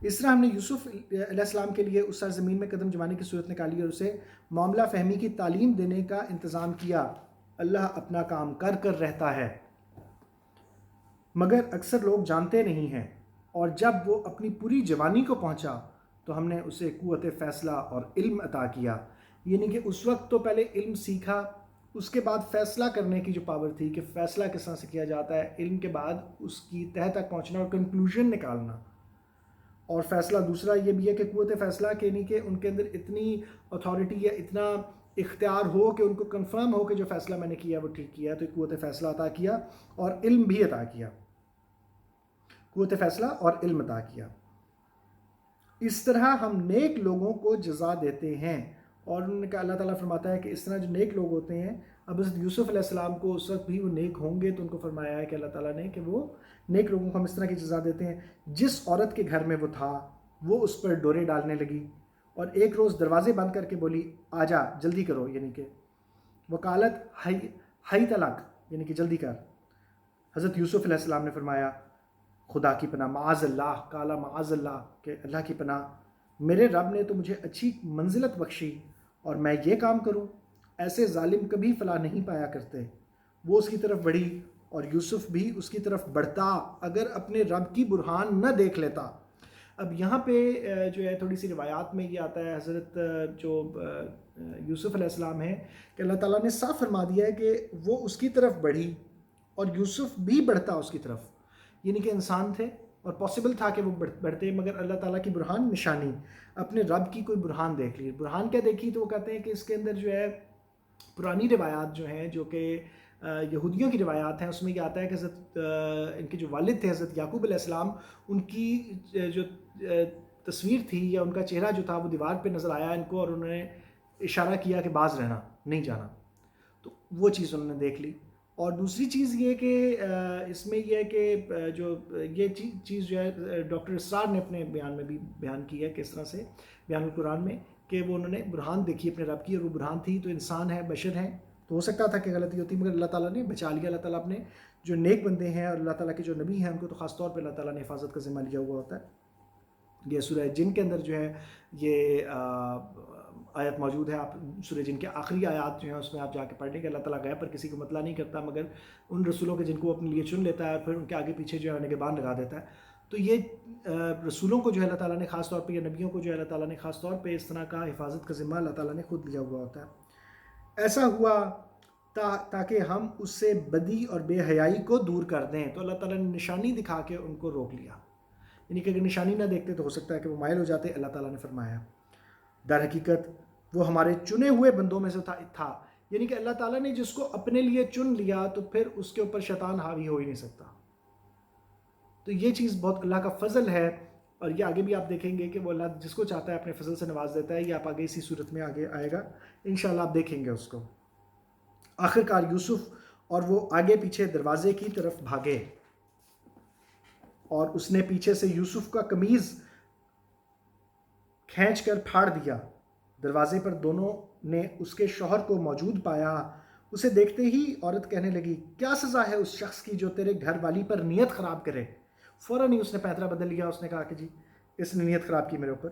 اس طرح ہم نے یوسف علیہ السلام کے لیے اس سرزمین میں قدم جمانے کی صورت نکالی اور اسے معاملہ فہمی کی تعلیم دینے کا انتظام کیا. اللہ اپنا کام کر رہتا ہے. مگر اکثر لوگ جانتے نہیں ہیں، اور جب وہ اپنی پوری جوانی کو پہنچا تو ہم نے اسے قوت فیصلہ اور علم عطا کیا. یعنی کہ اس وقت تو پہلے علم سیکھا، اس کے بعد فیصلہ کرنے کی جو پاور تھی کہ فیصلہ کس طرح سے کیا جاتا ہے، علم کے بعد اس کی تہہ تک پہنچنا اور کنکلوژن نکالنا. اور فیصلہ دوسرا یہ بھی ہے کہ قوت فیصلہ کہ نہیں کہ ان کے اندر اتنی اتھارٹی یا اتنا اختیار ہو کہ ان کو کنفرم ہو کہ جو فیصلہ میں نے کیا وہ ٹھیک کیا، تو قوت فیصلہ عطا کیا اور علم بھی عطا کیا. قوت فیصلہ اور علم عطا کیا. اس طرح ہم نیک لوگوں کو جزا دیتے ہیں. اور انہوں نے کہا، اللہ تعالیٰ فرماتا ہے کہ اس طرح جو نیک لوگ ہوتے ہیں، اب حضرت یوسف علیہ السلام کو اس وقت بھی وہ نیک ہوں گے تو ان کو فرمایا ہے کہ اللہ تعالیٰ نے کہ وہ نیک لوگوں کو ہم اس طرح کی جزا دیتے ہیں. جس عورت کے گھر میں وہ تھا وہ اس پر ڈورے ڈالنے لگی اور ایک روز دروازے بند کر کے بولی، آ جا جلدی کرو، یعنی کہ وکالت ہائی طلاق، یعنی کہ جلدی کر. حضرت یوسف علیہ السلام نے فرمایا، خدا کی پناہ، معاذ اللہ، کالا معاذ اللہ، کہ اللہ کی پناہ، میرے رب نے تو مجھے اچھی منزلت بخشی اور میں یہ کام کروں؟ ایسے ظالم کبھی فلاح نہیں پایا کرتے. وہ اس کی طرف بڑھی اور یوسف بھی اس کی طرف بڑھتا اگر اپنے رب کی برہان نہ دیکھ لیتا. اب یہاں پہ جو ہے تھوڑی سی روایات میں یہ آتا ہے، حضرت جو یوسف علیہ السلام ہے کہ اللہ تعالیٰ نے صاف فرما دیا ہے کہ وہ اس کی طرف بڑھی اور یوسف بھی بڑھتا اس کی طرف. یعنی کہ انسان تھے اور پاسبل تھا کہ وہ بڑھتے، مگر اللہ تعالیٰ کی برہان نشانی، اپنے رب کی کوئی برہان دیکھ لی. برہان کیا دیکھی؟ تو وہ کہتے ہیں کہ اس کے اندر جو ہے پرانی روایات جو ہیں، جو کہ یہودیوں کی روایات ہیں، اس میں یہ آتا ہے کہ حضرت ان کے جو والد تھے حضرت یعقوب علیہ السلام، ان کی جو تصویر تھی یا ان کا چہرہ جو تھا وہ دیوار پہ نظر آیا ان کو، اور انہوں نے اشارہ کیا کہ باز رہنا، نہیں جانا. تو وہ چیز انہوں نے دیکھ لی. اور دوسری چیز یہ کہ اس میں یہ ہے کہ جو یہ چیز جو ہے ڈاکٹر اسرار نے اپنے بیان میں بھی بیان کی ہے، کس طرح سے بیان القرآن میں، کہ وہ انہوں نے برہان دیکھی اپنے رب کی، اور وہ برہان تھی تو انسان ہے، بشر ہیں، تو ہو سکتا تھا کہ غلطی ہوتی، مگر اللہ تعالیٰ نے بچا لیا. اللہ تعالیٰ اپنے جو نیک بندے ہیں اور اللہ تعالیٰ کے جو نبی ہیں ان کو تو خاص طور پہ اللہ تعالیٰ نے حفاظت کا ذمہ لیا ہوا ہوتا ہے. یہ سورہ جن کے اندر جو ہے یہ آیت موجود ہے. آپ سورہ جن کے آخری آیات جو ہیں اس میں آپ جا کے پڑھ لیں کہ اللہ تعالیٰ غیب پر کسی کو مطلع نہیں کرتا، مگر ان رسولوں کے جن کو اپنے لیے چن لیتا ہے اور پھر ان کے آگے پیچھے جو ہے نگہبان لگا دیتا ہے. تو یہ رسولوں کو جو ہے اللہ تعالیٰ نے خاص طور پہ، یا نبیوں کو جو ہے اللہ تعالیٰ نے خاص طور پہ اس طرح کا حفاظت کا ذمہ اللہ تعالیٰ نے خود لیا ہوا ہوتا ہے. ایسا ہوا تاکہ ہم اس سے بدی اور بے حیائی کو دور کر دیں. تو اللہ تعالیٰ نے نشانی دکھا کے ان کو روک لیا. یعنی کہ اگر نشانی نہ دیکھتے تو ہو سکتا ہے کہ وہ مائل ہو جاتے. اللہ تعالیٰ نے فرمایا، در حقیقت وہ ہمارے چنے ہوئے بندوں میں سے تھا. یعنی کہ اللہ تعالیٰ نے جس کو اپنے لیے چن لیا تو پھر اس کے اوپر شیطان حاوی ہو ہی نہیں سکتا. تو یہ چیز بہت اللہ کا فضل ہے، اور یہ آگے بھی آپ دیکھیں گے کہ وہ اللہ جس کو چاہتا ہے اپنے فضل سے نواز دیتا ہے. یہ آپ آگے اسی صورت میں آگے آئے گا انشاءاللہ، آپ دیکھیں گے اس کو. آخرکار یوسف اور وہ آگے پیچھے دروازے کی طرف بھاگے، اور اس نے پیچھے سے یوسف کا قمیض کھینچ کر پھاڑ دیا. دروازے پر دونوں نے اس کے شوہر کو موجود پایا. اسے دیکھتے ہی عورت کہنے لگی، کیا سزا ہے اس شخص کی جو تیرے گھر والی پر نیت خراب کرے؟ فوراً ہی اس نے پیترا بدل لیا. اس نے کہا کہ جی اس نے نیت خراب کی میرے اوپر.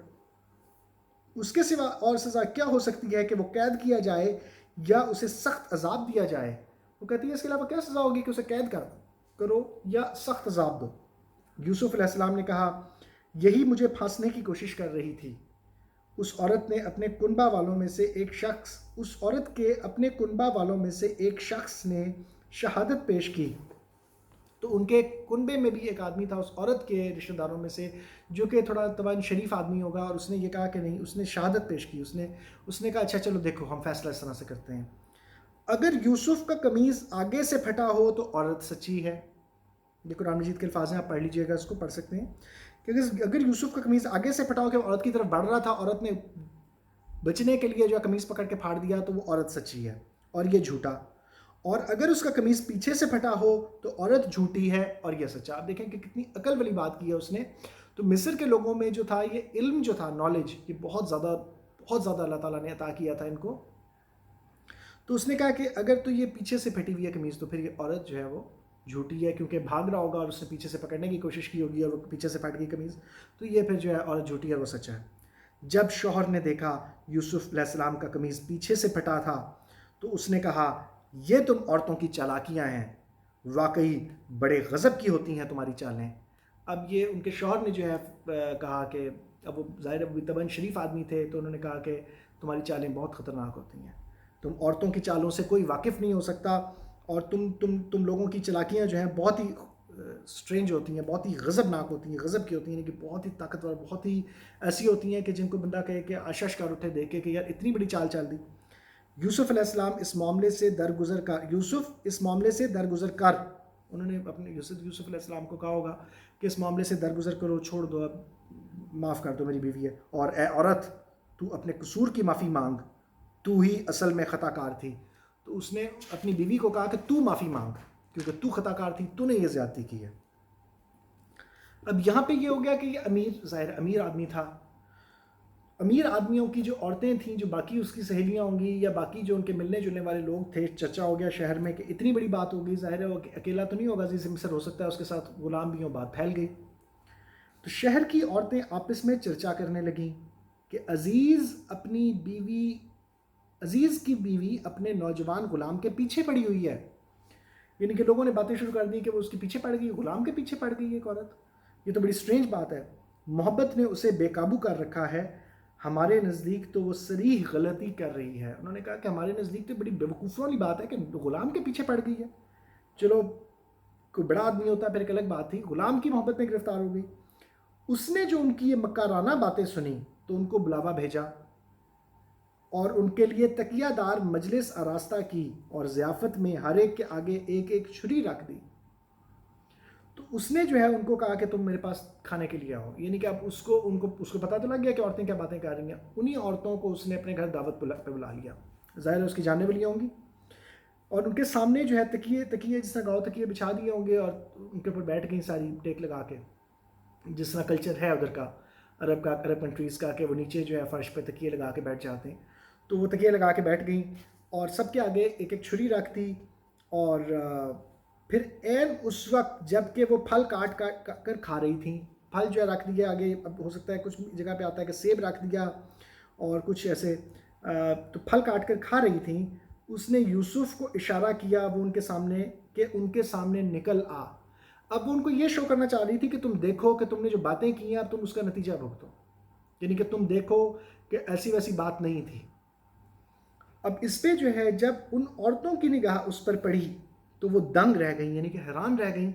اس کے سوا اور سزا کیا ہو سکتی ہے کہ وہ قید کیا جائے یا اسے سخت عذاب دیا جائے؟ وہ کہتی ہے اس کے علاوہ کیا سزا ہوگی کہ اسے قید کرو یا سخت عذاب دو. یوسف علیہ السلام نے کہا، یہی مجھے پھانسنے کی کوشش کر رہی تھی. اس عورت کے اپنے کنبہ والوں میں سے ایک شخص نے شہادت پیش کی. تو ان کے کنبے میں بھی ایک آدمی تھا اس عورت کے رشتہ داروں میں سے جو کہ تھوڑا طبعاً شریف آدمی ہوگا، اور اس نے یہ کہا کہ نہیں، اس نے شہادت پیش کی. اس نے کہا اچھا چلو دیکھو ہم فیصلہ اس طرح سے کرتے ہیں. اگر یوسف کا قمیض آگے سے پھٹا ہو تو عورت سچی ہے. یہ قرآن مجید کے الفاظ ہیں، آپ پڑھ لیجئے گا، اس کو پڑھ سکتے ہیں کہ اگر یوسف کا قمیض آگے سے پھٹا ہو کہ عورت کی طرف بڑھ رہا تھا، عورت نے بچنے کے لیے جو ہے قمیض پکڑ کے پھاڑ دیا، تو وہ عورت سچی ہے اور یہ جھوٹا. اور اگر اس کا قمیض پیچھے سے پھٹا ہو تو عورت جھوٹی ہے اور یہ سچا. آپ دیکھیں کہ کتنی عقل والی بات کی ہے اس نے. تو مصر کے لوگوں میں جو تھا یہ علم جو تھا، نالج، یہ بہت زیادہ اللہ تعالیٰ نے عطا کیا تھا ان کو. تو اس نے کہا کہ اگر تو یہ پیچھے سے پھٹی ہوئی ہے قمیض تو پھر یہ عورت جو ہے وہ جھوٹی ہے، کیونکہ بھاگ رہا ہوگا اور اس نے پیچھے سے پکڑنے کی کوشش کی ہوگی اور وہ پیچھے سے پھٹ گئی قمیض، تو یہ پھر جو ہے عورت جھوٹی ہے اور وہ سچا ہے. جب شوہر نے دیکھا یوسف علیہ السلام کا قمیض پیچھے سے پھٹا تھا تو اس نے کہا، یہ تم عورتوں کی چالاکیاں ہیں. واقعی بڑے غضب کی ہوتی ہیں تمہاری چالیں. اب یہ ان کے شوہر نے جو ہے کہا کہ اب وہ ظاہر طبعاً شریف آدمی تھے تو انہوں نے کہا کہ تمہاری چالیں بہت خطرناک ہوتی ہیں, تم عورتوں کی چالوں سے کوئی واقف نہیں ہو سکتا, اور تم لوگوں کی چلاکیاں جو ہیں بہت ہی اسٹرینج ہوتی ہیں, بہت ہی غضبناک ہوتی ہیں, غضب کی ہوتی ہیں, کہ بہت ہی طاقتور, بہت ہی ایسی ہوتی ہیں کہ جن کو بندہ کہے کہ آشش کر اٹھے دیکھ کے کہ یار اتنی بڑی چال چل دی. یوسف علیہ السلام اس معاملے سے درگزر کر انہوں نے اپنے یوسف علیہ السلام کو کہا ہوگا کہ اس معاملے سے درگزر کرو, چھوڑ دو, اب معاف کر دو, میری بیوی ہے, اور اے عورت تو اپنے قصور کی معافی مانگ, تو ہی اصل میں خطا کار تھی. تو اس نے اپنی بیوی کو کہا کہ تو معافی مانگ, کیونکہ تو خطا کار تھی, تو نے یہ زیادتی کی ہے. اب یہاں پہ یہ ہو گیا کہ یہ ظاہر امیر آدمی تھا. امیر آدمیوں کی جو عورتیں تھیں, جو باقی اس کی سہیلیاں ہوں گی یا باقی جو ان کے ملنے جلنے والے لوگ تھے, چرچا ہو گیا شہر میں کہ اتنی بڑی بات ہو گئی, ظاہر ہے وہ اکیلا تو نہیں ہوگا, عزیز مصر ہو سکتا ہے اس کے ساتھ غلام بھی ہوں, بات پھیل گئی. تو شہر کی عورتیں آپس میں چرچا کرنے لگیں کہ عزیز کی بیوی اپنے نوجوان غلام کے پیچھے پڑی ہوئی ہے. یعنی کہ لوگوں نے باتیں شروع کر دی کہ وہ اس کے پیچھے پڑ گئی, غلام کے پیچھے پڑ گئی ایک عورت. یہ تو بڑی سٹرینج بات ہے. محبت نے اسے بے قابو کر رکھا ہے, ہمارے نزدیک تو وہ صریح غلطی کر رہی ہے. انہوں نے کہا کہ ہمارے نزدیک تو بڑی بیوقوفی والی بات ہے کہ غلام کے پیچھے پڑ گئی ہے. چلو کوئی بڑا آدمی ہوتا پھر ایک الگ بات تھی, غلام کی محبت میں گرفتار ہو گئی. اس نے جو ان کی یہ مکارانہ باتیں سنی تو ان کو بلاوا بھیجا اور ان کے لیے تکیہ دار مجلس آراستہ کی, اور ضیافت میں ہر ایک کے آگے ایک ایک چھری رکھ دی. تو اس نے جو ہے ان کو کہا کہ تم میرے پاس کھانے کے لیے آؤ. یعنی کہ اب اس کو پتہ تو لگ گیا کہ عورتیں کیا باتیں کر رہی ہیں. انہی عورتوں کو اس نے اپنے گھر دعوت پہ بلا لیا, ظاہر ہے اس کی جاننے والیاں ہوں گی, اور ان کے سامنے جو ہے تکیے جس طرح گاؤ تکیے بچھا دیے ہوں گے, اور ان کے اوپر بیٹھ گئی ساری ٹیک لگا کے, جس طرح کلچر ہے ادھر کا عرب کنٹریز کا, کہ وہ نیچے جو ہے فرش پہ تکیے لگا کے بیٹھ جاتے ہیں. تو وہ تکیے لگا کے بیٹھ گئیں اور سب کے آگے ایک ایک چھری رکھ دی. اور پھر عین اس وقت جب کہ وہ پھل کاٹ کر کھا رہی تھیں, پھل جو ہے رکھ دیا آگے, اب ہو سکتا ہے کچھ جگہ پہ آتا ہے کہ سیب رکھ دیا اور کچھ ایسے, تو پھل کاٹ کر کھا رہی تھیں. اس نے یوسف کو اشارہ کیا وہ ان کے سامنے, کہ ان کے سامنے نکل آ. اب وہ ان کو یہ شو کرنا چاہ رہی تھی کہ تم دیکھو کہ تم نے جو باتیں کی ہیں اب تم اس کا نتیجہ بھگتو, یعنی کہ تم دیکھو کہ ایسی ویسی بات نہیں تھی. اب اس پہ جو ہے جب ان عورتوں کی نگاہ اس پر پڑی تو وہ دنگ رہ گئیں, یعنی کہ حیران رہ گئیں,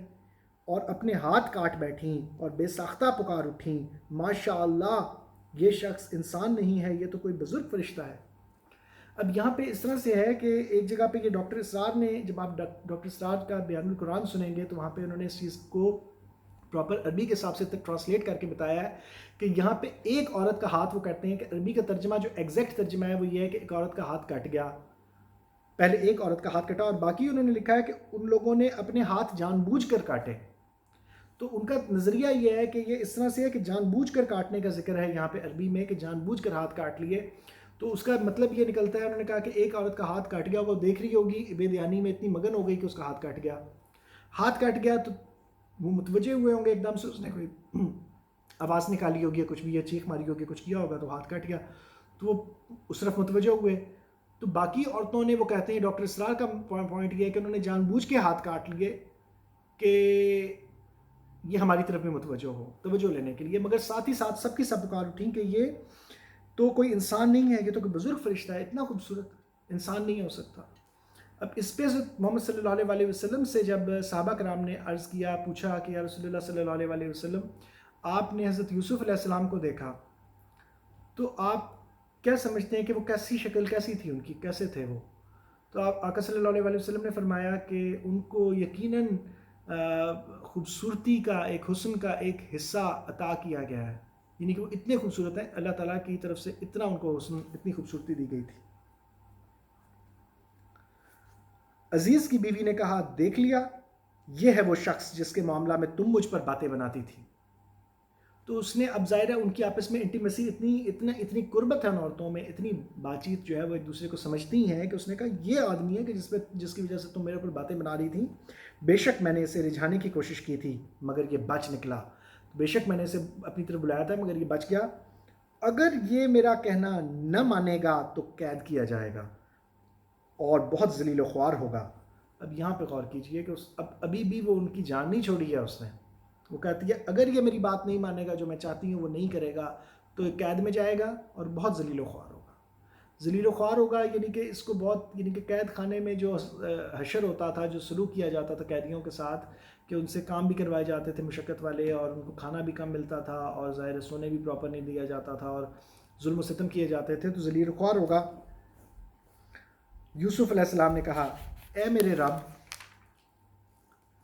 اور اپنے ہاتھ کاٹ بیٹھیں اور بے ساختہ پکار اٹھیں, ماشاء اللہ یہ شخص انسان نہیں ہے, یہ تو کوئی بزرگ فرشتہ ہے. اب یہاں پہ اس طرح سے ہے کہ ایک جگہ پہ یہ ڈاکٹر اسرار نے, جب آپ ڈاکٹر اسرار کا بیان القرآن سنیں گے تو وہاں پہ انہوں نے اس چیز کو پراپر عربی کے حساب سے ٹرانسلیٹ کر کے بتایا ہے کہ یہاں پہ ایک عورت کا ہاتھ, وہ کہتے ہیں کہ عربی کا ترجمہ جو ایگزیکٹ ترجمہ ہے وہ یہ ہے کہ ایک عورت کا ہاتھ کٹ گیا, پہلے ایک عورت کا ہاتھ کٹا, اور باقی انہوں نے لکھا ہے کہ ان لوگوں نے اپنے ہاتھ جان بوجھ کر کاٹے. تو ان کا نظریہ یہ ہے کہ یہ اس طرح سے ہے کہ جان بوجھ کر کاٹنے کا ذکر ہے یہاں پہ عربی میں, کہ جان بوجھ کر ہاتھ کاٹ لیے. تو اس کا مطلب یہ نکلتا ہے, انہوں نے کہا کہ ایک عورت کا ہاتھ کاٹ گیا, وہ دیکھ رہی ہوگی بے دھیانی میں اتنی مگن ہو گئی کہ اس کا ہاتھ کٹ گیا. ہاتھ کٹ گیا تو وہ متوجہ ہوئے ہوں گے ایک دم سے, اس نے کوئی آواز نکالی ہوگی, کچھ بھی یا چیخ ماری ہوگی, کچھ کیا ہوگا تو ہاتھ کٹ گیا. تو وہ اس طرف متوجہ ہوئے. تو باقی عورتوں نے, وہ کہتے ہیں ڈاکٹر اسرار کا پوائنٹ یہ ہے کہ انہوں نے جان بوجھ کے ہاتھ کاٹ لیے کہ یہ ہماری طرف میں متوجہ ہو, توجہ لینے کے لیے, مگر ساتھ ہی ساتھ سب کی سب پکار اٹھیں کہ یہ تو کوئی انسان نہیں ہے, یہ تو کوئی بزرگ فرشتہ ہے, اتنا خوبصورت انسان نہیں ہو سکتا. اب اس پہ محمد صلی اللہ علیہ وسلم سے جب صحابہ کرام نے عرض کیا, پوچھا کہ یا رسول اللہ صلی اللہ علیہ وسلم, آپ نے حضرت یوسف علیہ السلام کو دیکھا تو آپ کیا سمجھتے ہیں کہ وہ کیسی شکل کیسی تھی ان کی, کیسے تھے وہ؟ تو آپ آقا صلی اللہ علیہ وسلم نے فرمایا کہ ان کو یقیناً خوبصورتی کا, ایک حسن کا ایک حصہ عطا کیا گیا ہے, یعنی کہ وہ اتنے خوبصورت ہیں, اللہ تعالیٰ کی طرف سے اتنا ان کو حسن, اتنی خوبصورتی دی گئی تھی. عزیز کی بیوی نے کہا, دیکھ لیا, یہ ہے وہ شخص جس کے معاملہ میں تم مجھ پر باتیں بناتی تھی. تو اس نے, اب ظاہر ہے ان کی آپس میں انٹیمیسی اتنی قربت ہے ان عورتوں میں, اتنی بات چیت جو ہے وہ ایک دوسرے کو سمجھتی ہیں, کہ اس نے کہا یہ آدمی ہے کہ جس کی وجہ سے تم میرے اوپر باتیں بنا رہی تھیں, بے شک میں نے اسے رجھانے کی کوشش کی تھی مگر یہ بچ نکلا. بے شک میں نے اسے اپنی طرف بلایا تھا مگر یہ بچ گیا. اگر یہ میرا کہنا نہ مانے گا تو قید کیا جائے گا اور بہت ذلیل و خوار ہوگا. اب یہاں پہ غور کیجئے کہ ابھی بھی وہ ان کی جان نہیں چھوڑی ہے اس نے. وہ کہتی ہے اگر یہ میری بات نہیں مانے گا، جو میں چاہتی ہوں وہ نہیں کرے گا، تو یہ قید میں جائے گا اور بہت ذلیل و خوار ہوگا. ذلیل و خوار ہوگا یعنی کہ اس کو بہت، یعنی کہ قید خانے میں جو حشر ہوتا تھا، جو سلوک کیا جاتا تھا قیدیوں کے ساتھ، کہ ان سے کام بھی کروائے جاتے تھے مشقت والے، اور ان کو کھانا بھی کم ملتا تھا، اور ظاہر سونے بھی پراپر نہیں دیا جاتا تھا، اور ظلم و ستم کیے جاتے تھے، تو ذلیل و خوار ہوگا. یوسف علیہ السلام نے کہا اے میرے رب،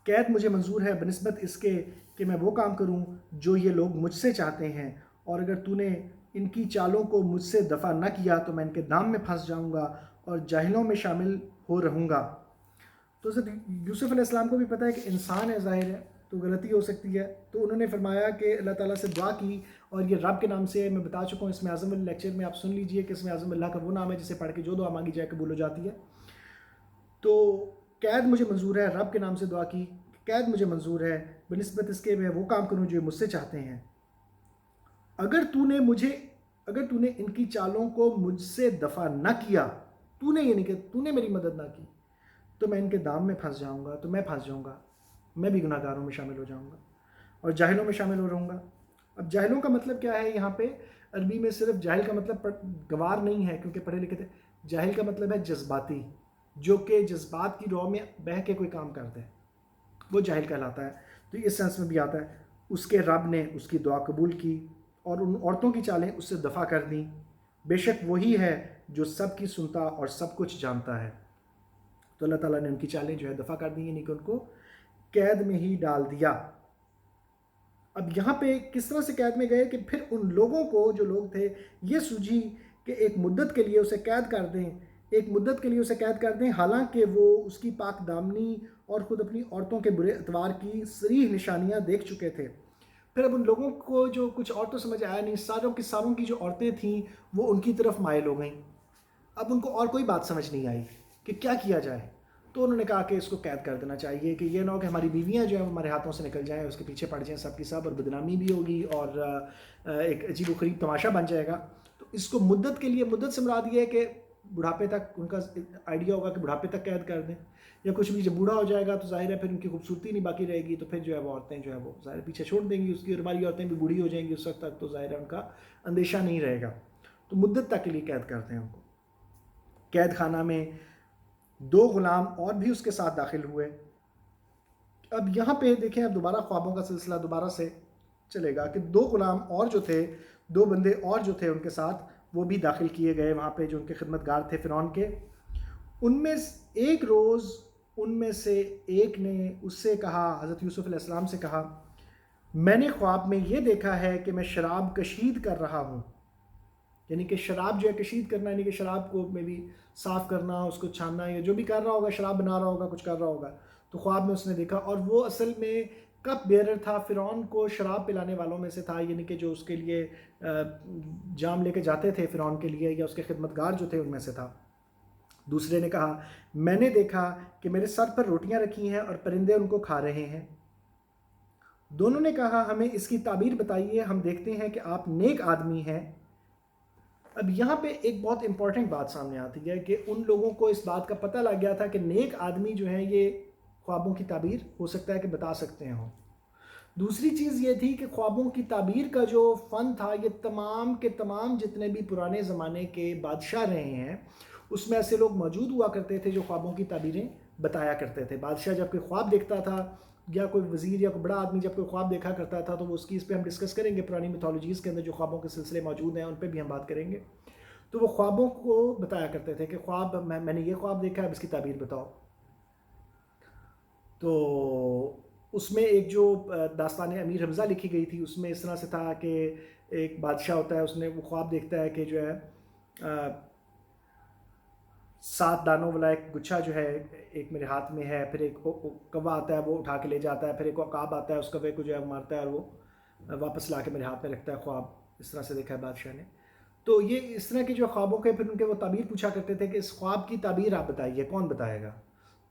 قید مجھے منظور ہے بنسبت اس کے کہ میں وہ کام کروں جو یہ لوگ مجھ سے چاہتے ہیں، اور اگر تو نے ان کی چالوں کو مجھ سے دفع نہ کیا تو میں ان کے دام میں پھنس جاؤں گا اور جاہلوں میں شامل ہو رہوں گا. تو حضرت یوسف علیہ السلام کو بھی پتہ ہے کہ انسان ہے، ظاہر ہے تو غلطی ہو سکتی ہے، تو انہوں نے فرمایا کہ اللہ تعالیٰ سے دعا کی، اور یہ رب کے نام سے میں بتا چکا ہوں اسم اعظم والے لیکچر میں، آپ سن لیجئے کہ اسم اعظم اللہ کا وہ نام ہے جسے پڑھ کے جو دعا مانگی جائے قبول ہو جاتی ہے. تو قید مجھے منظور ہے، رب کے نام سے دعا کی، قید مجھے منظور ہے بنسبت اس کے میں وہ کام کروں جو مجھ سے چاہتے ہیں. اگر تو نے ان کی چالوں کو مجھ سے دفع نہ کیا، تو نے یعنی کہ تو نے میری مدد نہ کی، تو میں ان کے دام میں پھنس جاؤں گا، تو میں پھنس جاؤں گا، میں بھی گناہ گاروں میں شامل ہو جاؤں گا اور جاہلوں میں شامل ہو رہوں گا. اب جاہلوں کا مطلب کیا ہے یہاں پہ؟ عربی میں صرف جاہل کا مطلب گوار نہیں ہے، کیونکہ پڑھے لکھے تھے. جاہل کا مطلب ہے جذباتی، جو کہ جذبات کی رو میں بہہ کے کوئی کام کرتے ہیں، وہ جاہل کہلاتا ہے. تو اس سینس میں بھی آتا ہے اس کے رب نے اس کی دعا قبول کی اور ان عورتوں کی چالیں اس سے دفع کر دیں. بے شک وہی ہے جو سب کی سنتا اور سب کچھ جانتا ہے. تو اللہ تعالیٰ نے ان کی چالیں جو ہے دفع کر دی، یعنی کہ ان کو قید میں ہی ڈال دیا. اب یہاں پہ کس طرح سے قید میں گئے کہ پھر ان لوگوں کو، جو لوگ تھے، یہ سوجھی کہ ایک مدت کے لیے اسے قید کر دیں، ایک مدت کے لیے اسے قید کر دیں، حالانکہ وہ اس کی پاک دامنی اور خود اپنی عورتوں کے برے اتوار کی صریح نشانیاں دیکھ چکے تھے. پھر اب ان لوگوں کو جو کچھ اور تو سمجھ آیا نہیں، ساروں کی جو عورتیں تھیں وہ ان کی طرف مائل ہو گئیں. اب ان کو اور کوئی بات سمجھ نہیں آئی کہ کیا کیا جائے. تو انہوں نے کہا کہ اس کو قید کر دینا چاہیے، کہ یہ نہ ہو کہ ہماری بیویاں جو ہیں وہ ہمارے ہاتھوں سے نکل جائیں، اس کے پیچھے پڑ جائیں سب کی سب، اور بدنامی بھی ہوگی اور ایک عجیب و غریب تماشا بن جائے گا. تو اس کو مدت کے لیے، مدت سے مراد یہ ہے کہ بڑھاپے تک، ان کا آئیڈیا ہوگا کہ بڑھاپے تک قید کر دیں، یا کچھ بھی. جب بوڑھا ہو جائے گا تو ظاہر ہے پھر ان کی خوبصورتی نہیں باقی رہے گی، تو پھر جو ہے وہ عورتیں جو ہے وہ ظاہر پیچھے چھوڑ دیں گی اس کی، اور ہماری عورتیں بھی بوڑھی ہو جائیں گی اس وقت تک، تو ظاہر ہے ان کا اندیشہ نہیں رہے گا. تو مدت تک کے لیے قید کرتے ہیں ان کو. قید خانہ میں 2 غلام اور بھی اس کے ساتھ داخل ہوئے. اب یہاں پہ دیکھیں، اب دوبارہ خوابوں کا سلسلہ دوبارہ سے چلے گا کہ 2 غلام اور جو تھے، 2 بندے اور جو تھے ان کے ساتھ، وہ بھی داخل کیے گئے وہاں پہ، جو ان کے خدمتگار تھے فرعون کے. ان میں ایک روز ان میں سے ایک نے اس سے کہا، حضرت یوسف علیہ السلام سے کہا، میں نے خواب میں یہ دیکھا ہے کہ میں شراب کشید کر رہا ہوں. یعنی کہ شراب جو ہے کشید کرنا، یعنی کہ شراب کو میں بھی صاف کرنا، اس کو چھاننا، یا جو بھی کر رہا ہوگا، شراب بنا رہا ہوگا، کچھ کر رہا ہوگا. تو خواب میں اس نے دیکھا، اور وہ اصل میں کپ بیئرر تھا، فرعون کو شراب پلانے والوں میں سے تھا، یعنی کہ جو اس کے لیے جام لے کے جاتے تھے فرعون کے لیے، یا اس کے خدمتگار جو تھے ان میں سے تھا. دوسرے نے کہا، میں نے دیکھا کہ میرے سر پر روٹیاں رکھی ہیں اور پرندے ان کو کھا رہے ہیں. دونوں نے کہا، ہمیں اس کی تعبیر بتائیے، ہم دیکھتے ہیں کہ آپ نیک آدمی ہیں. اب یہاں پہ ایک بہت امپورٹنٹ بات سامنے آتی ہے کہ ان لوگوں کو اس بات کا پتہ لگ گیا تھا کہ نیک آدمی جو ہیں یہ خوابوں کی تعبیر ہو سکتا ہے کہ بتا سکتے ہیں. دوسری چیز یہ تھی کہ خوابوں کی تعبیر کا جو فن تھا، یہ تمام کے تمام جتنے بھی پرانے زمانے کے بادشاہ رہے ہیں اس میں ایسے لوگ موجود ہوا کرتے تھے جو خوابوں کی تعبیریں بتایا کرتے تھے. بادشاہ جب کوئی خواب دیکھتا تھا، یا کوئی وزیر یا کوئی بڑا آدمی جب کوئی خواب دیکھا کرتا تھا، تو وہ اس پہ ہم ڈسکس کریں گے، پرانی میتھولوجیز کے اندر جو خوابوں کے سلسلے موجود ہیں ان پہ بھی ہم بات کریں گے. تو وہ خوابوں کو بتایا کرتے تھے کہ خواب میں نے یہ خواب دیکھا ہے، اس کی تعبیر بتاؤ. تو اس میں ایک جو داستان امیر حمزہ لکھی گئی تھی، اس میں اس طرح سے تھا کہ ایک بادشاہ ہوتا ہے، اس نے وہ خواب دیکھتا ہے کہ جو ہے 7 دانوں والا ایک گچھا جو ہے ایک میرے ہاتھ میں ہے، پھر ایک کوا آتا ہے وہ اٹھا کے لے جاتا ہے، پھر ایک عقاب آتا ہے اس کوے کو جو ہے مارتا ہے اور وہ واپس لا کے میرے ہاتھ میں رکھتا ہے. خواب اس طرح سے دیکھا ہے بادشاہ نے. تو یہ اس طرح کے جو خوابوں کے پھر ان کے وہ تعبیر پوچھا کرتے تھے کہ اس خواب کی تعبیر آپ بتائیے، کون بتائے گا.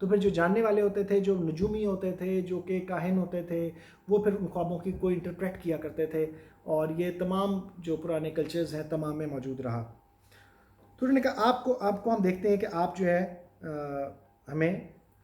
تو پھر جو جاننے والے ہوتے تھے، جو نجومی ہوتے تھے، جو کہ کاہن ہوتے تھے، وہ پھر ان خوابوں کی کوئی انٹرپریٹ کیا کرتے تھے، اور یہ تمام جو پرانے کلچرز ہیں تمام میں موجود رہا. تو انہوں نے کہا، آپ کو ہم دیکھتے ہیں کہ آپ جو ہے ہمیں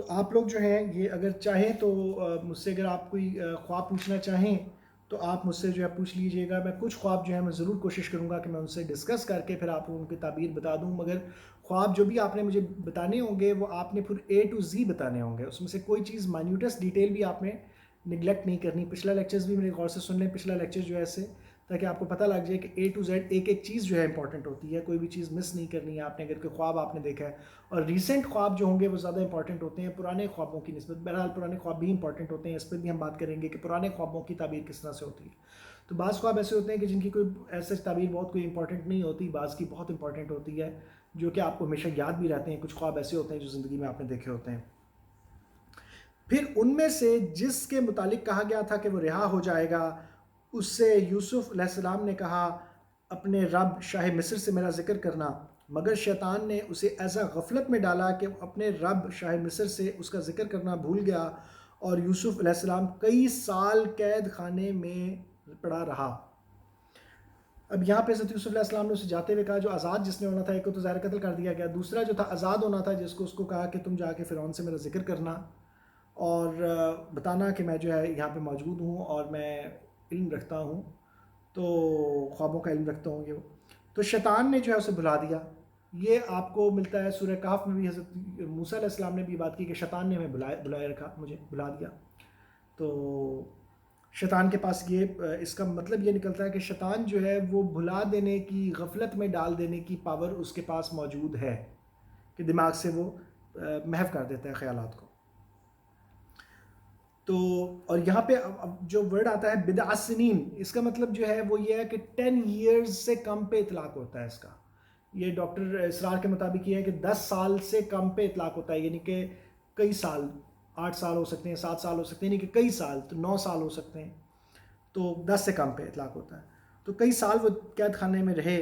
تو آپ لوگ جو ہیں یہ اگر چاہیں تو مجھ سے اگر آپ کوئی خواب پوچھنا چاہیں تو آپ مجھ سے جو ہے پوچھ لیجئے گا. میں کچھ خواب جو ہے میں ضرور کوشش کروں گا کہ میں ان سے ڈسکس کر کے پھر آپ لوگوں کی تعبیر بتا دوں, مگر خواب جو بھی آپ نے مجھے بتانے ہوں گے وہ آپ نے پھر A to Z بتانے ہوں گے, اس میں سے کوئی چیز مائنیوٹس ڈیٹیل بھی آپ نے نگلیکٹ نہیں کرنی. پچھلا لیکچرز بھی میرے غور سے سن لیں, پچھلا لیکچر جو ہے ایسے, تاکہ آپ کو پتہ لگ جائے کہ A to Z ایک ایک چیز جو ہے امپورٹنٹ ہوتی ہے, کوئی بھی چیز مس نہیں کرنی ہے آپ نے. اگر کوئی خواب آپ نے دیکھا ہے, اور ریسنٹ خواب جو ہوں گے وہ زیادہ امپورٹنٹ ہوتے ہیں پرانے خوابوں کی نسبت. بہرحال پرانے خواب بھی امپورٹنٹ ہوتے ہیں, اس پہ بھی ہم بات کریں گے کہ پرانے خوابوں کی تعبیر کس طرح سے ہوتی ہے. تو بعض خواب ایسے ہوتے ہیں کہ جن کی کوئی ایسے تعبیر بہت کوئی امپورٹنٹ نہیں ہوتی, بعض کی بہت امپورٹنٹ ہوتی ہے جو کہ آپ کو ہمیشہ یاد بھی رہتے ہیں. کچھ خواب ایسے ہوتے ہیں جو زندگی میں آپ نے دیکھے ہوتے ہیں. پھر ان میں سے جس کے متعلق کہا گیا تھا کہ وہ رہا ہو جائے گا, اس سے یوسف علیہ السلام نے کہا اپنے رب شاہ مصر سے میرا ذکر کرنا, مگر شیطان نے اسے ایسا غفلت میں ڈالا کہ وہ اپنے رب شاہ مصر سے اس کا ذکر کرنا بھول گیا, اور یوسف علیہ السلام کئی سال قید خانے میں پڑا رہا. اب یہاں پہ حضرت یوسف علیہ السلام نے اسے جاتے ہوئے کہا, جو آزاد جس نے ہونا تھا ایک کو تو ظاہر قتل کر دیا گیا, دوسرا جو تھا آزاد ہونا تھا جس کو اس کو کہا کہ تم جا کے فرعون سے میرا ذکر کرنا اور بتانا کہ میں جو ہے یہاں پہ موجود ہوں اور میں علم رکھتا ہوں, تو خوابوں کا علم رکھتا ہوں. تو شیطان نے جو ہے اسے بھلا دیا. یہ آپ کو ملتا ہے سورہ کہف میں بھی, حضرت موسیٰ علیہ السلام نے بھی بات کی کہ شیطان نے ہمیں بلائے رکھا, مجھے بھلا دیا. تو شیطان کے پاس یہ اس کا مطلب یہ نکلتا ہے کہ شیطان جو ہے وہ بھلا دینے کی, غفلت میں ڈال دینے کی پاور اس کے پاس موجود ہے, کہ دماغ سے وہ محو کر دیتا ہے خیالات کو. تو اور یہاں پہ جو ورڈ آتا ہے بضع سنین, اس کا مطلب جو ہے وہ یہ ہے کہ 10 ایئرز سے کم پہ اطلاق ہوتا ہے اس کا. یہ ڈاکٹر اسرار کے مطابق یہ ہے کہ 10 سال سے کم پہ اطلاق ہوتا ہے, یعنی کہ کئی سال, 8 سال ہو سکتے ہیں, 7 سال ہو سکتے ہیں, یعنی کہ کئی سال, تو 9 سال ہو سکتے ہیں, تو 10 سے کم پہ اطلاق ہوتا ہے. تو کئی سال وہ قید خانے میں رہے.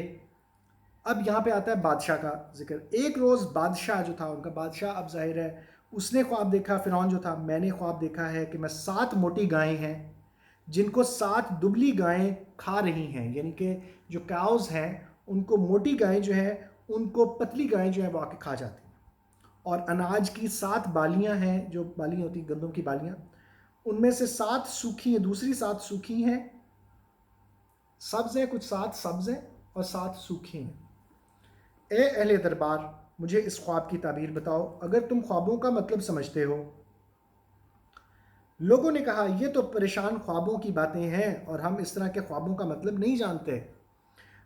اب یہاں پہ آتا ہے بادشاہ کا ذکر. ایک روز بادشاہ جو تھا, ان کا بادشاہ اب ظاہر ہے اس نے خواب دیکھا, فرعون جو تھا, میں نے خواب دیکھا ہے کہ میں 7 موٹی گائیں ہیں جن کو 7 دبلی گائیں کھا رہی ہیں, یعنی کہ جو کاؤز ہیں ان کو موٹی گائیں جو ہیں ان کو پتلی گائیں جو ہیں وہ آ کے کھا جاتی ہیں. اور اناج کی 7 بالیاں ہیں, جو بالیاں ہوتی ہیں گندم کی بالیاں, ان میں سے 7 سوکھی ہیں, دوسری 7 سوکھی ہیں, سبز ہیں, کچھ 7 سبز ہیں اور 7 سوکھی ہیں. اے اہل دربار, مجھے اس خواب کی تعبیر بتاؤ اگر تم خوابوں کا مطلب سمجھتے ہو. لوگوں نے کہا یہ تو پریشان خوابوں کی باتیں ہیں اور ہم اس طرح کے خوابوں کا مطلب نہیں جانتے.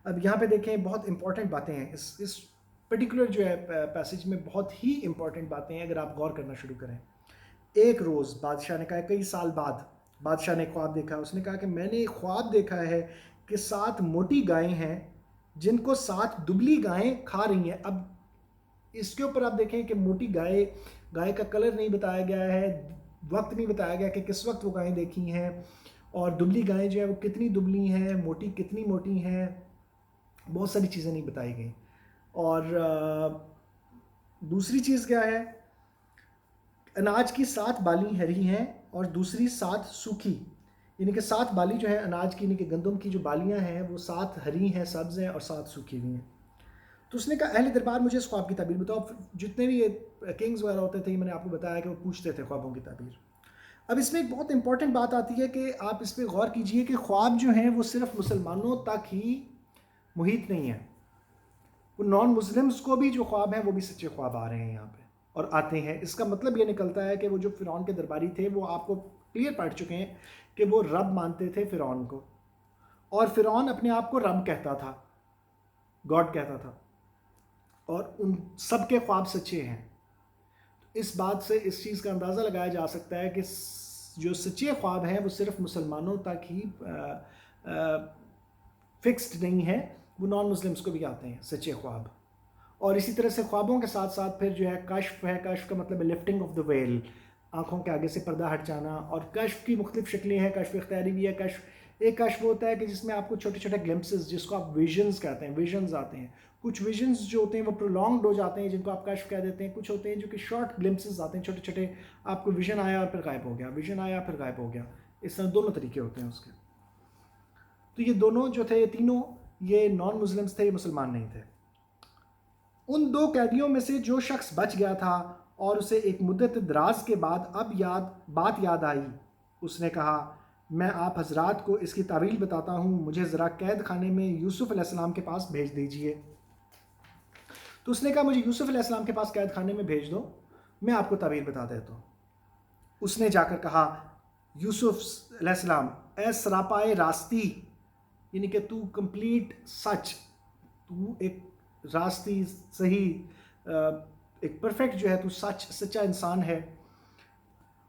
اب یہاں پہ دیکھیں بہت امپورٹنٹ باتیں ہیں, اس پرٹیکولر جو ہے پیسیج میں بہت ہی امپورٹنٹ باتیں ہیں اگر آپ غور کرنا شروع کریں. ایک روز بادشاہ نے کہا, کئی سال بعد بادشاہ نے خواب دیکھا, اس نے کہا کہ میں نے خواب دیکھا ہے کہ 7 موٹی گائیں ہیں جن کو 7 دبلی گائیں کھا رہی ہیں. اب اس کے اوپر آپ دیکھیں کہ موٹی گائے کا کلر نہیں بتایا گیا ہے, وقت نہیں بتایا گیا کہ کس وقت وہ گائیں دیکھی ہیں, اور دبلی گائیں جو ہیں وہ کتنی دبلی ہیں, موٹی کتنی موٹی ہیں, بہت ساری چیزیں نہیں بتائی گئیں. اور دوسری چیز کیا ہے, اناج کی 7 بالی ہری ہیں اور دوسری 7 سوکھی, یعنی کہ 7 بالی جو ہے اناج کی, یعنی کہ گندم کی جو بالیاں ہیں وہ 7 ہری ہیں, سبز ہیں, اور 7 سوکھی ہوئی ہیں. تو اس نے کہا اہل دربار مجھے اس خواب کی تعبیر بتاؤ. جتنے بھی یہ کنگز وغیرہ ہوتے تھے, میں نے آپ کو بتایا کہ وہ پوچھتے تھے خوابوں کی تعبیر. اب اس میں ایک بہت امپورٹنٹ بات آتی ہے کہ آپ اس پہ غور کیجئے کہ خواب جو ہیں وہ صرف مسلمانوں تک ہی محیط نہیں ہیں, وہ نان مسلمز کو بھی جو خواب ہیں وہ بھی سچے خواب آ رہے ہیں یہاں پہ اور آتے ہیں. اس کا مطلب یہ نکلتا ہے کہ وہ جو فرعون کے درباری تھے وہ آپ کو کلیئر پڑھ چکے ہیں کہ وہ رب مانتے تھے فرعون کو, اور فرعون اپنے آپ کو رب کہتا تھا, گاڈ کہتا تھا, اور ان سب کے خواب سچے ہیں. اس بات سے اس چیز کا اندازہ لگایا جا سکتا ہے کہ جو سچے خواب ہیں وہ صرف مسلمانوں تک ہی فکسڈ نہیں ہے, وہ نان مسلمس کو بھی آتے ہیں سچے خواب. اور اسی طرح سے خوابوں کے ساتھ ساتھ پھر جو ہے کشف ہے, کشف کا مطلب ہے لفٹنگ آف دا ویل, آنکھوں کے آگے سے پردہ ہٹ جانا. اور کشف کی مختلف شکلیں ہیں, کشف اختیاری بھی ہے. ایک کشف ہوتا ہے کہ جس میں آپ کو چھوٹے چھوٹے گلمپسز, جس کو آپ ویژنز کہتے ہیں, ویژنز آتے ہیں. کچھ ویژنز جو ہوتے ہیں وہ پرولونگڈ ہو جاتے ہیں جن کو آپ کشف کہہ دیتے ہیں. کچھ ہوتے ہیں جو کہ شارٹ گلمپسز آتے ہیں, چھوٹے چھوٹے, آپ کو ویژن آیا اور پھر غائب ہو گیا, ویژن آیا پھر غائب ہو گیا. اس طرح دونوں طریقے ہوتے ہیں اس کے. تو یہ دونوں جو تھے, یہ تینوں, یہ نان مسلمس تھے, یہ مسلمان نہیں تھے. ان 2 قیدیوں میں سے جو شخص بچ گیا تھا اور اسے ایک مدت دراز کے بعد بات یاد آئی۔ اس نے کہا میں آپ حضرات کو اس کی تعویل بتاتا ہوں، مجھے ذرا قید خانے میں یوسف علیہ السلام کے پاس بھیج دیجئے۔ تو اس نے کہا مجھے یوسف علیہ السلام کے پاس قید خانے میں بھیج دو، میں آپ کو تعویل بتا دیتا ہوں۔ اس نے جا کر کہا یوسف علیہ السلام اے سراپائے راستی، یعنی کہ تو کمپلیٹ سچ، تو ایک راستی صحیح ایک پرفیکٹ جو ہے تو سچا انسان ہے،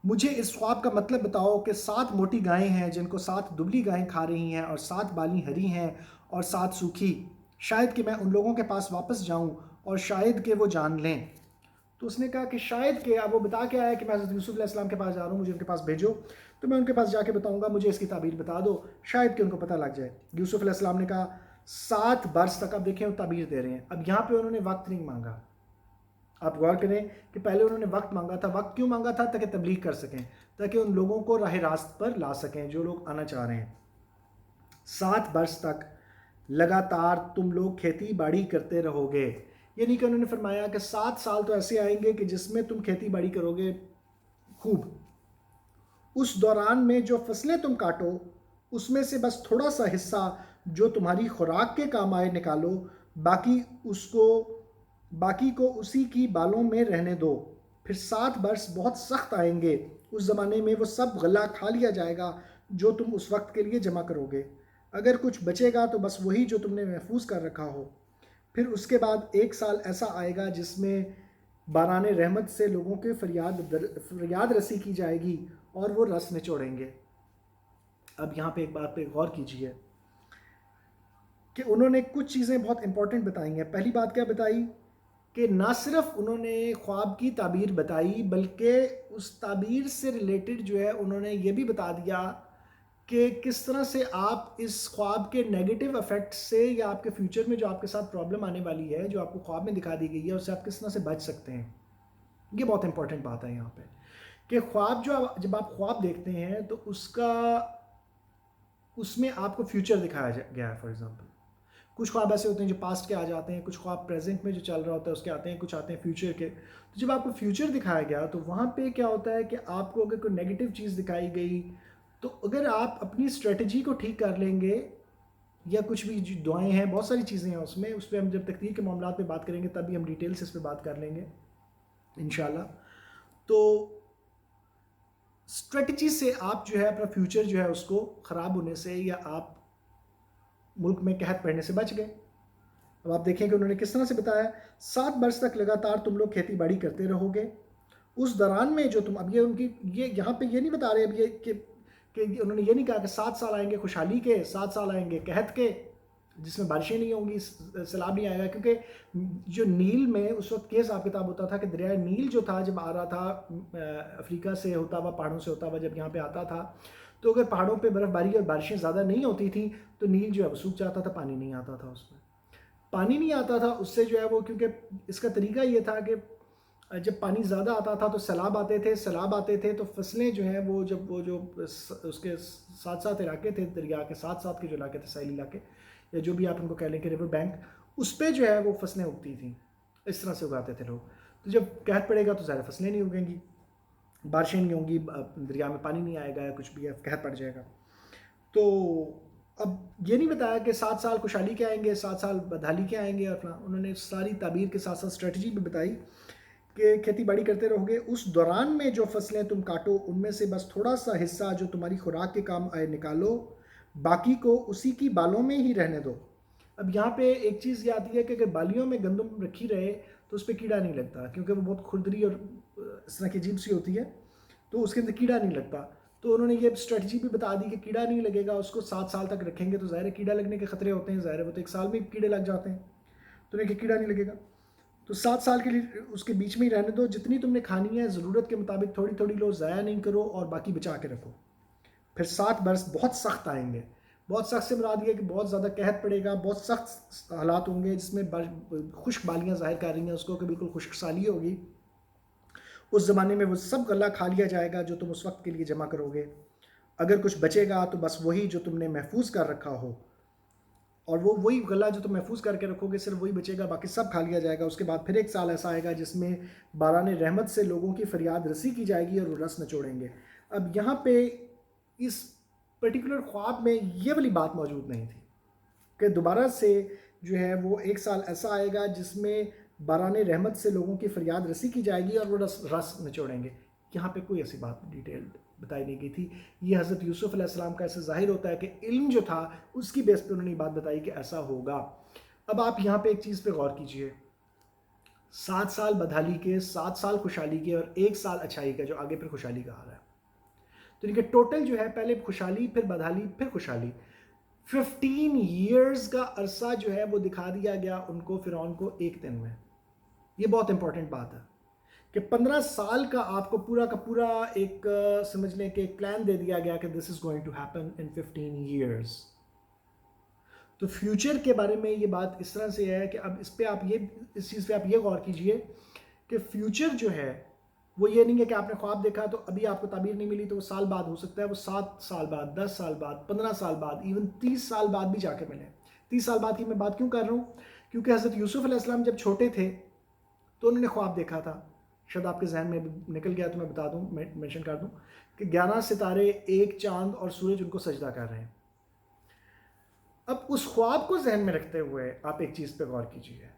مجھے اس خواب کا مطلب بتاؤ کہ 7 موٹی گائیں ہیں جن کو 7 دبلی گائیں کھا رہی ہیں، اور 7 بالی ہری ہیں اور 7 سوکھی، شاید کہ میں ان لوگوں کے پاس واپس جاؤں اور شاید کہ وہ جان لیں۔ تو اس نے کہا کہ شاید کہ اب وہ بتا کے آیا کہ میں حضرت یوسف علیہ السلام کے پاس جا رہا ہوں، مجھے ان کے پاس بھیجو، تو میں ان کے پاس جا کے بتاؤں گا، مجھے اس کی تعبیر بتا دو، شاید کہ ان کو پتہ لگ جائے۔ یوسف علیہ السلام نے کہا 7 برس تک، اب دیکھیں وہ تعبیر دے رہے ہیں، اب یہاں پہ انہوں نے وقت نہیں مانگا۔ آپ غور کریں کہ پہلے انہوں نے وقت مانگا تھا، وقت کیوں مانگا تھا؟ تاکہ تبلیغ کر سکیں، تاکہ ان لوگوں کو راہ راست پر لا سکیں جو لوگ آنا چاہ رہے ہیں۔ 7 برس تک لگاتار تم لوگ کھیتی باڑی کرتے رہو گے، یعنی کہ انہوں نے فرمایا کہ 7 سال تو ایسے آئیں گے کہ جس میں تم کھیتی باڑی کرو گے خوب۔ اس دوران میں جو فصلیں تم کاٹو اس میں سے بس تھوڑا سا حصہ جو تمہاری خوراک کے کام آئے نکالو، باقی کو اسی کی بالوں میں رہنے دو۔ پھر 7 برس بہت سخت آئیں گے، اس زمانے میں وہ سب غلہ کھا لیا جائے گا جو تم اس وقت کے لیے جمع کرو گے، اگر کچھ بچے گا تو بس وہی جو تم نے محفوظ کر رکھا ہو۔ پھر اس کے بعد 1 سال ایسا آئے گا جس میں باران رحمت سے لوگوں کے فریاد رسی کی جائے گی اور وہ رس نچوڑیں گے۔ اب یہاں پہ ایک بات پہ غور کیجئے کہ انہوں نے کچھ چیزیں بہت امپورٹنٹ بتائی ہیں۔ پہلی بات کیا بتائی کہ نہ صرف انہوں نے خواب کی تعبیر بتائی، بلکہ اس تعبیر سے ریلیٹڈ جو ہے انہوں نے یہ بھی بتا دیا کہ کس طرح سے آپ اس خواب کے نیگیٹو ایفیکٹ سے یا آپ کے فیوچر میں جو آپ کے ساتھ پرابلم آنے والی ہے جو آپ کو خواب میں دکھا دی گئی ہے اس سے آپ کس طرح سے بچ سکتے ہیں۔ یہ بہت امپورٹنٹ بات ہے یہاں پہ کہ خواب جب آپ خواب دیکھتے ہیں تو اس میں آپ کو فیوچر دکھایا گیا ہے۔ فار ایگزامپل کچھ خواب ایسے ہوتے ہیں جو پاسٹ کے آ جاتے ہیں، کچھ خواب پریزنٹ میں جو چل رہا ہوتا ہے اس کے آتے ہیں، کچھ آتے ہیں فیوچر کے۔ تو جب آپ کو فیوچر دکھایا گیا تو وہاں پہ کیا ہوتا ہے کہ آپ کو اگر کوئی نیگیٹو چیز دکھائی گئی تو اگر آپ اپنی اسٹریٹجی کو ٹھیک کر لیں گے، یا کچھ بھی دعائیں ہیں، بہت ساری چیزیں ہیں اس پہ ہم جب تقدیر کے معاملات پہ بات کریں گے تب بھی ہم ڈیٹیل سے اس پہ بات کر لیں گے انشاءاللہ۔ تو اسٹریٹجی سے آپ جو ہے اپنا فیوچر جو ہے اس کو خراب ہونے سے یا آپ ملک میں قحط پڑنے سے بچ گئے۔ اب آپ دیکھیں کہ انہوں نے کس طرح سے بتایا 7 برس تک لگاتار تم لوگ کھیتی باڑی کرتے رہو گے، اس دوران میں جو تم اب یہ یہاں پہ یہ نہیں بتا رہے اب یہ کہ انہوں نے یہ نہیں کہا کہ 7 سال آئیں گے خوشحالی کے، 7 سال آئیں گے قحط کے جس میں بارشیں نہیں ہوں گی، سیلاب نہیں آئے گا، کیونکہ جو نیل میں اس وقت یہ حساب کتاب ہوتا تھا کہ دریائے نیل جو تھا جب آ رہا تھا افریقہ سے ہوتا ہوا، پہاڑوں سے ہوتا ہوا جب یہاں پہ آتا تھا تو اگر پہاڑوں پہ برف باری اور بارشیں زیادہ نہیں ہوتی تھیں تو نیل جو ہے وہ سوکھ جاتا تھا، پانی نہیں آتا تھا، اس میں پانی نہیں آتا تھا، اس سے جو ہے وہ کیونکہ اس کا طریقہ یہ تھا کہ جب پانی زیادہ آتا تھا تو سیلاب آتے تھے تو فصلیں جو ہیں وہ جو اس کے ساتھ ساتھ علاقے تھے، دریا کے ساتھ ساتھ کے جو علاقے تھے، ساحلی علاقے یا جو بھی آپ ان کو کہہ لیں کہ ریور بینک، اس پہ جو ہے وہ فصلیں اگتی تھیں، اس طرح سے اگاتے تھے لوگ۔ تو جب قحط پڑے گا تو زیادہ فصلیں نہیں اگیں گی، بارشیں نہیں ہوں گی، دریا میں پانی نہیں آئے گا یا کچھ بھی ہے، قحط پڑ جائے گا۔ تو اب یہ نہیں بتایا کہ 7 سال خوشحالی کے آئیں گے، 7 سال بدحالی کے آئیں گے، اور انہوں نے ساری تعبیر کے ساتھ ساتھ اسٹریٹجی بھی بتائی کہ کھیتی باڑی کرتے رہو گے، اس دوران میں جو فصلیں تم کاٹو ان میں سے بس تھوڑا سا حصہ جو تمہاری خوراک کے کام آئے نکالو، باقی کو اسی کی بالوں میں ہی رہنے دو۔ اب یہاں پہ ایک چیز یہ آتی ہے کہ اگر بالیوں میں گندم رکھی رہے تو اس پہ کیڑا نہیں لگتا، کیونکہ وہ بہت کھردری اور اس طرح کی عجیب سی ہوتی ہے تو اس کے اندر کیڑا نہیں لگتا۔ تو انہوں نے یہ اسٹریٹجی بھی بتا دی کہ کیڑا نہیں لگے گا، اس کو 7 سال تک رکھیں گے تو ظاہر ہے کیڑا لگنے کے خطرے ہوتے ہیں، ظاہر ہے وہ تو 1 سال میں کیڑے لگ جاتے ہیں، تو انہیں کہ کیڑا نہیں لگے گا، تو 7 سال کے لیے اس کے بیچ میں ہی رہنے دو، جتنی تم نے کھانی ہے ضرورت کے مطابق تھوڑی تھوڑی لو، ضائع نہیں کرو اور باقی بچا کے رکھو۔ پھر 7 برس بہت سخت آئیں گے، بہت سخت سے مراد یہ کہ بہت زیادہ قحط پڑے گا، بہت سخت حالات ہوں گے جس میں خشک بالیاں ظاہر کر رہی ہیں اس کو کہ بالکل خشک سالی ہوگی، اس زمانے میں وہ سب غلہ کھا لیا جائے گا جو تم اس وقت کے لیے جمع کرو گے، اگر کچھ بچے گا تو بس وہی جو تم نے محفوظ کر رکھا ہو۔ اور وہ وہی غلہ جو تم محفوظ کر کے رکھو گے صرف وہی بچے گا، باقی سب کھا لیا جائے گا. اس کے بعد پھر ایک سال ایسا آئے گا جس میں باران رحمت سے لوگوں کی فریاد رسی کی جائے گی اور وہ رس نچوڑیں گے. اب یہاں پہ اس پرٹیکولر خواب میں یہ والی بات موجود نہیں تھی کہ دوبارہ سے جو ہے وہ ایک سال ایسا آئے گا جس میں باران رحمت سے لوگوں کی فریاد رسی کی جائے گی اور وہ رس نچوڑیں گے. یہاں پہ کوئی ایسی بات ڈیٹیل بتائی نہیں گئی تھی. یہ حضرت یوسف علیہ السلام کا ایسے ظاہر ہوتا ہے کہ علم جو تھا اس کی بیس پہ انہوں نے بات بتائی کہ ایسا ہوگا. اب آپ یہاں پہ ایک چیز پہ غور کیجئے، 7 سال بدحالی کے، 7 سال خوشحالی کے اور 1 سال اچھائی کا جو آگے پھر خوشحالی کا آ رہا ہے. تو ان کے ٹوٹل جو ہے پہلے خوشحالی، پھر بدحالی، پھر خوشحالی، 15 ایئرز کا عرصہ جو ہے وہ دکھا دیا گیا ان کو، فرعون کو، ایک دن میں. یہ بہت امپورٹنٹ بات ہے کہ 15 سال کا آپ کو پورا کا پورا ایک سمجھ لیں کہ ایک پلان دے دیا گیا کہ this is going to happen in 15 years. تو فیوچر کے بارے میں یہ بات اس طرح سے ہے کہ اب اس چیز پہ آپ یہ غور کیجئے کہ فیوچر جو ہے وہ یہ نہیں ہے کہ آپ نے خواب دیکھا تو ابھی آپ کو تعبیر نہیں ملی تو وہ سال بعد ہو سکتا ہے، وہ 7 سال بعد، 10 سال بعد، 15 سال بعد، ایون 30 سال بعد بھی جا کے ملے. 30 سال بعد کی میں بات کیوں کر رہا ہوں؟ کیونکہ حضرت یوسف علیہ السلام جب چھوٹے تھے تو انہوں نے خواب دیکھا تھا، شاید آپ کے ذہن میں نکل گیا تو میں بتا دوں، مینشن کر دوں کہ 11 ستارے، ایک چاند اور سورج ان کو سجدہ کر رہے ہیں. اب اس خواب کو ذہن میں رکھتے ہوئے آپ ایک چیز پہ غور کیجیے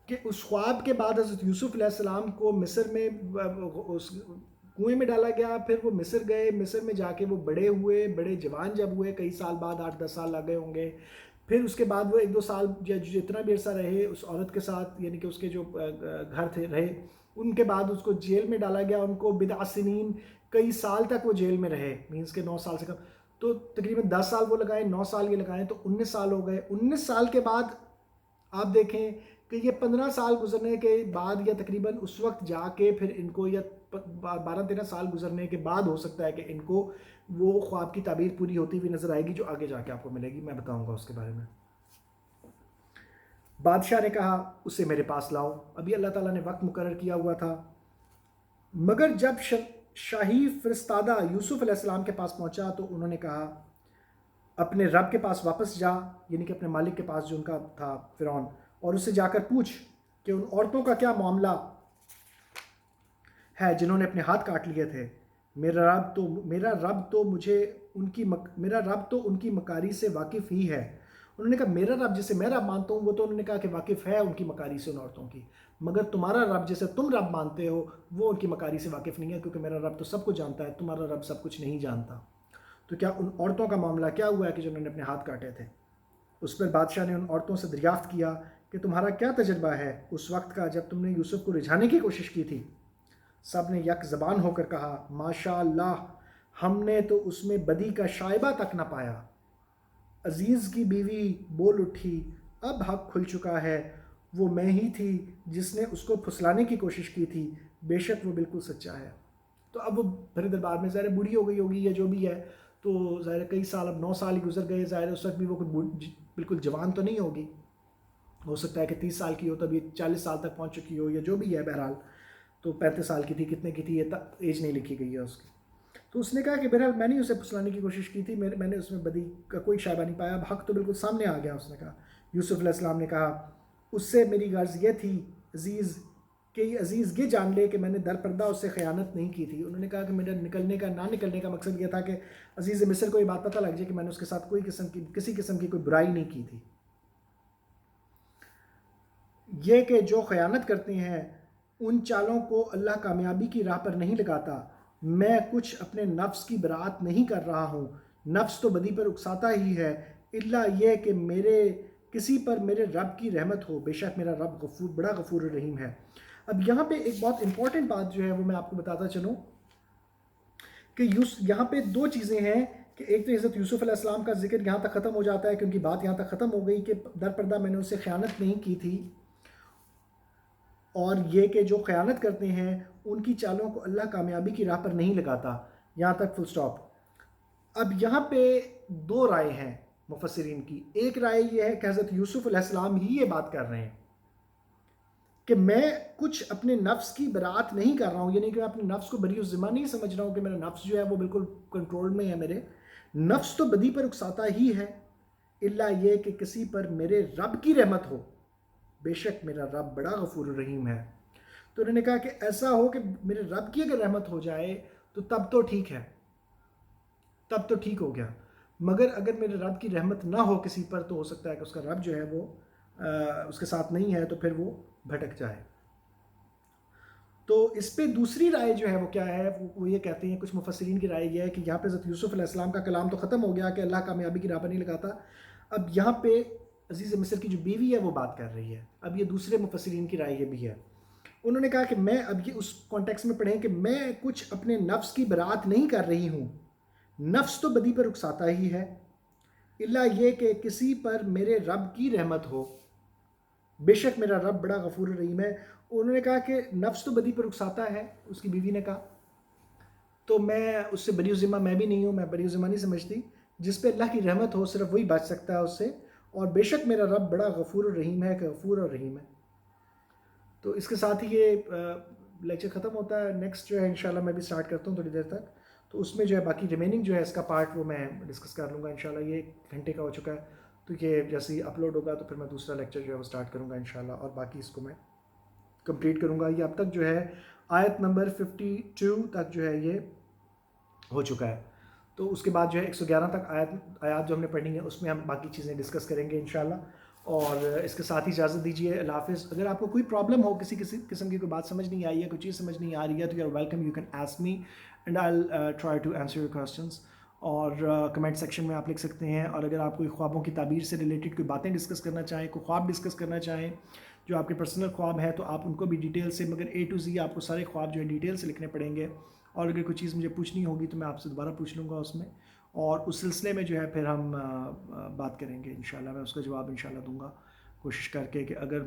کہ اس خواب کے بعد حضرت یوسف علیہ السلام کو مصر میں اس کنویں میں ڈالا گیا، پھر وہ مصر گئے، مصر میں جا کے وہ بڑے ہوئے، بڑے جوان جب ہوئے، کئی سال بعد 8-10 سال لگ گئے ہوں گے. پھر اس کے بعد وہ 1-2 سال جتنا بھی عرصہ رہے اس عورت کے ساتھ، یعنی کہ اس کے جو گھر تھے رہے، ان کے بعد اس کو جیل میں ڈالا گیا. ان کو بضع سنین، کئی سال تک وہ جیل میں رہے، مینس کہ 9 سال سے کم. تو تقریباً 10 سال وہ لگائے، 9 سال یہ لگائیں تو 19 سال ہو گئے. 19 سال کے بعد آپ دیکھیں کہ یہ 15 سال گزرنے کے بعد یا تقریباً اس وقت جا کے پھر ان کو، یا 12-13 سال گزرنے کے بعد ہو سکتا ہے کہ ان کو وہ خواب کی تعبیر پوری ہوتی ہوئی نظر آئے گی جو آگے جا کے آپ کو ملے گی. میں بتاؤں گا اس کے بارے میں. بادشاہ نے کہا اسے میرے پاس لاؤ. ابھی اللہ تعالیٰ نے وقت مقرر کیا ہوا تھا. مگر جب شاہی فرستادہ یوسف علیہ السلام کے پاس پہنچا تو انہوں نے کہا اپنے رب کے پاس واپس جا، یعنی کہ اپنے مالک کے پاس جو ان کا تھا فرعون، اور اسے جا کر پوچھ کہ ان عورتوں کا کیا معاملہ ہے جنہوں نے اپنے ہاتھ کاٹ لیے تھے. میرا رب تو ان کی مکاری سے واقف ہی ہے. انہوں نے کہا میرا رب جسے میں رب مانتا ہوں وہ تو انہوں نے کہا کہ واقف ہے ان کی مکاری سے، ان عورتوں کی، مگر تمہارا رب جسے تم رب مانتے ہو وہ ان کی مکاری سے واقف نہیں ہے، کیونکہ میرا رب تو سب کچھ جانتا ہے، تمہارا رب سب کچھ نہیں جانتا. تو کیا ان عورتوں کا معاملہ کیا ہوا ہے کہ جنہوں نے اپنے ہاتھ کاٹے تھے؟ اس پر بادشاہ نے ان عورتوں سے دریافت کیا کہ تمہارا کیا تجربہ ہے اس وقت کا جب تم نے یوسف کو رجھانے کی کوشش کی تھی؟ سب نے یک زبان ہو کر کہا ماشاء اللہ، ہم نے تو اس میں بدی کا شائبہ تک نہ پایا. عزیز کی بیوی بول اٹھی اب حق کھل چکا ہے، وہ میں ہی تھی جس نے اس کو پھسلانے کی کوشش کی تھی، بے شک وہ بالکل سچا ہے. تو اب وہ بھرے دربار میں ظاہر بوڑھی ہو گئی ہوگی یا جو بھی ہے، تو ظاہر کئی سال، اب 9 سال ہی گزر گئے، ظاہر اس وقت بھی وہ بالکل جوان تو نہیں ہوگی، ہو سکتا ہے کہ 30 سال کی ہو تب یہ 40 سال تک پہنچ چکی ہو یا جو بھی ہے. بہرحال تو 35 سال کی تھی، کتنے کی تھی یہ ایج نہیں لکھی گئی ہے اس کی. تو اس نے کہا کہ بہرحال میں نے اسے پھسلانے کی کوشش کی تھی، میں نے اس میں بدی کا کوئی شائبہ نہیں پایا، اب حق تو بالکل سامنے آ گیا. اس نے کہا، یوسف علیہ السلام نے کہا اس سے میری غرض یہ تھی عزیز یہ جان لے کہ میں نے در پردہ اس سے خیانت نہیں کی تھی. انہوں نے کہا کہ میرا نکلنے کا نہ نکلنے کا مقصد یہ تھا کہ عزیز مصر کو یہ بات پتہ لگ جائے کہ میں نے اس کے ساتھ کسی قسم کی کوئی برائی نہیں کی تھی. یہ کہ جو خیانت کرتے ہیں ان چالوں کو اللہ کامیابی کی راہ پر نہیں لگاتا. میں کچھ اپنے نفس کی برات نہیں کر رہا ہوں، نفس تو بدی پر اکساتا ہی ہے، الا یہ کہ کسی پر میرے رب کی رحمت ہو، بے شک میرا رب بڑا غفور الرحیم ہے. اب یہاں پہ ایک بہت امپورٹنٹ بات جو ہے وہ میں آپ کو بتاتا چلوں کہ یہاں پہ 2 چیزیں ہیں کہ ایک تو حضرت یوسف علیہ السلام کا ذکر یہاں تک ختم ہو جاتا ہے کہ ان کی بات یہاں تک ختم ہو گئی کہ در پردہ میں نے اس سے خیانت نہیں کی تھی، اور یہ کہ جو خیانت کرتے ہیں ان کی چالوں کو اللہ کامیابی کی راہ پر نہیں لگاتا. یہاں تک فل سٹاپ. اب یہاں پہ 2 رائے ہیں مفسرین کی. ایک رائے یہ ہے کہ حضرت یوسف علیہ السلام ہی یہ بات کر رہے ہیں کہ میں کچھ اپنے نفس کی برات نہیں کر رہا ہوں، یعنی کہ میں اپنے نفس کو بری الذمہ نہیں سمجھ رہا ہوں کہ میرا نفس جو ہے وہ بالکل کنٹرول میں ہے. میرے نفس تو بدی پر اکساتا ہی ہے، الا یہ کہ کسی پر میرے رب کی رحمت ہو، بے شک میرا رب بڑا غفور الرحیم ہے۔ تو انہوں نے کہا کہ ایسا ہو کہ میرے رب کی اگر رحمت ہو جائے تو تب تو ٹھیک ہے، تب تو ٹھیک ہو گیا، مگر اگر میرے رب کی رحمت نہ ہو کسی پر تو ہو سکتا ہے کہ اس کا رب جو ہے وہ اس کے ساتھ نہیں ہے، تو پھر وہ بھٹک جائے۔ تو اس پہ دوسری رائے جو ہے وہ کیا ہے، وہ یہ کہتے ہیں، کچھ مفسرین کی رائے یہ ہے کہ یہاں پہ حضرت یوسف علیہ السلام کا کلام تو ختم ہو گیا کہ اللہ کامیابی کی راہ پر نہیں لگاتا، اب یہاں پہ عزیز مصر کی جو بیوی ہے وہ بات کر رہی ہے۔ اب یہ دوسرے مفسرین کی رائے یہ بھی ہے، انہوں نے کہا کہ میں اب یہ اس کانٹیکس میں پڑھیں کہ میں کچھ اپنے نفس کی برات نہیں کر رہی ہوں، نفس تو بدی پر اکساتا ہی ہے، الا یہ کہ کسی پر میرے رب کی رحمت ہو، بے شک میرا رب بڑا غفور الرحیم ہے۔ انہوں نے کہا کہ نفس تو بدی پر اکساتا ہے، اس کی بیوی نے کہا، تو میں اس سے بری ذمہ میں بھی نہیں ہوں، میں بری ذمہ نہیں سمجھتی، جس پہ اللہ کی رحمت ہو صرف وہی بچ سکتا ہے اس سے، اور بے شک میرا رب بڑا غفور الرحیم ہے کہ غفور اور رحیم ہے۔ تو اس کے ساتھ ہی یہ لیکچر ختم ہوتا ہے۔ نیکسٹ جو ہے انشاءاللہ میں بھی سٹارٹ کرتا ہوں تھوڑی دیر تک، تو اس میں جو ہے باقی ریمیننگ جو ہے اس کا پارٹ وہ میں ڈسکس کر لوں گا انشاءاللہ۔ یہ 1 گھنٹے کا ہو چکا ہے، تو یہ جیسے ہی اپلوڈ ہوگا تو پھر میں دوسرا لیکچر جو ہے وہ سٹارٹ کروں گا انشاءاللہ، اور باقی اس کو میں کمپلیٹ کروں گا۔ یہ اب تک جو ہے آیت نمبر 52 تک جو ہے یہ ہو چکا ہے، تو اس کے بعد جو ہے 111 تک آیات جو ہم نے پڑھنی ہے اس میں ہم باقی چیزیں ڈسکس کریں گے انشاءاللہ۔ اور اس کے ساتھ ہی اجازت دیجیے، اللہ حافظ۔ اگر آپ کو کوئی پرابلم ہو، کسی قسم کی کوئی بات سمجھ نہیں آئی ہے، کوئی چیز سمجھ نہیں آ رہی ہے، تو you are welcome, you can ask me and I will try to answer your questions. اور کمنٹ سیکشن میں آپ لکھ سکتے ہیں، اور اگر آپ کوئی خوابوں کی تعبیر سے ریلیٹڈ کوئی باتیں ڈسکس کرنا چاہیں، کوئی خواب ڈسکس کرنا چاہیں جو آپ کے پرسنل خواب ہیں، تو آپ ان کو بھی ڈیٹیل سے، مگر A to Z آپ کو سارے خواب جو ہے ڈیٹیل سے لکھنے پڑیں گے، اور اگر کوئی چیز مجھے پوچھنی ہوگی تو میں آپ سے دوبارہ پوچھ لوں گا اس میں، اور اس سلسلے میں جو ہے پھر ہم بات کریں گے انشاءاللہ۔ میں اس کا جواب انشاءاللہ دوں گا کوشش کر کے، کہ اگر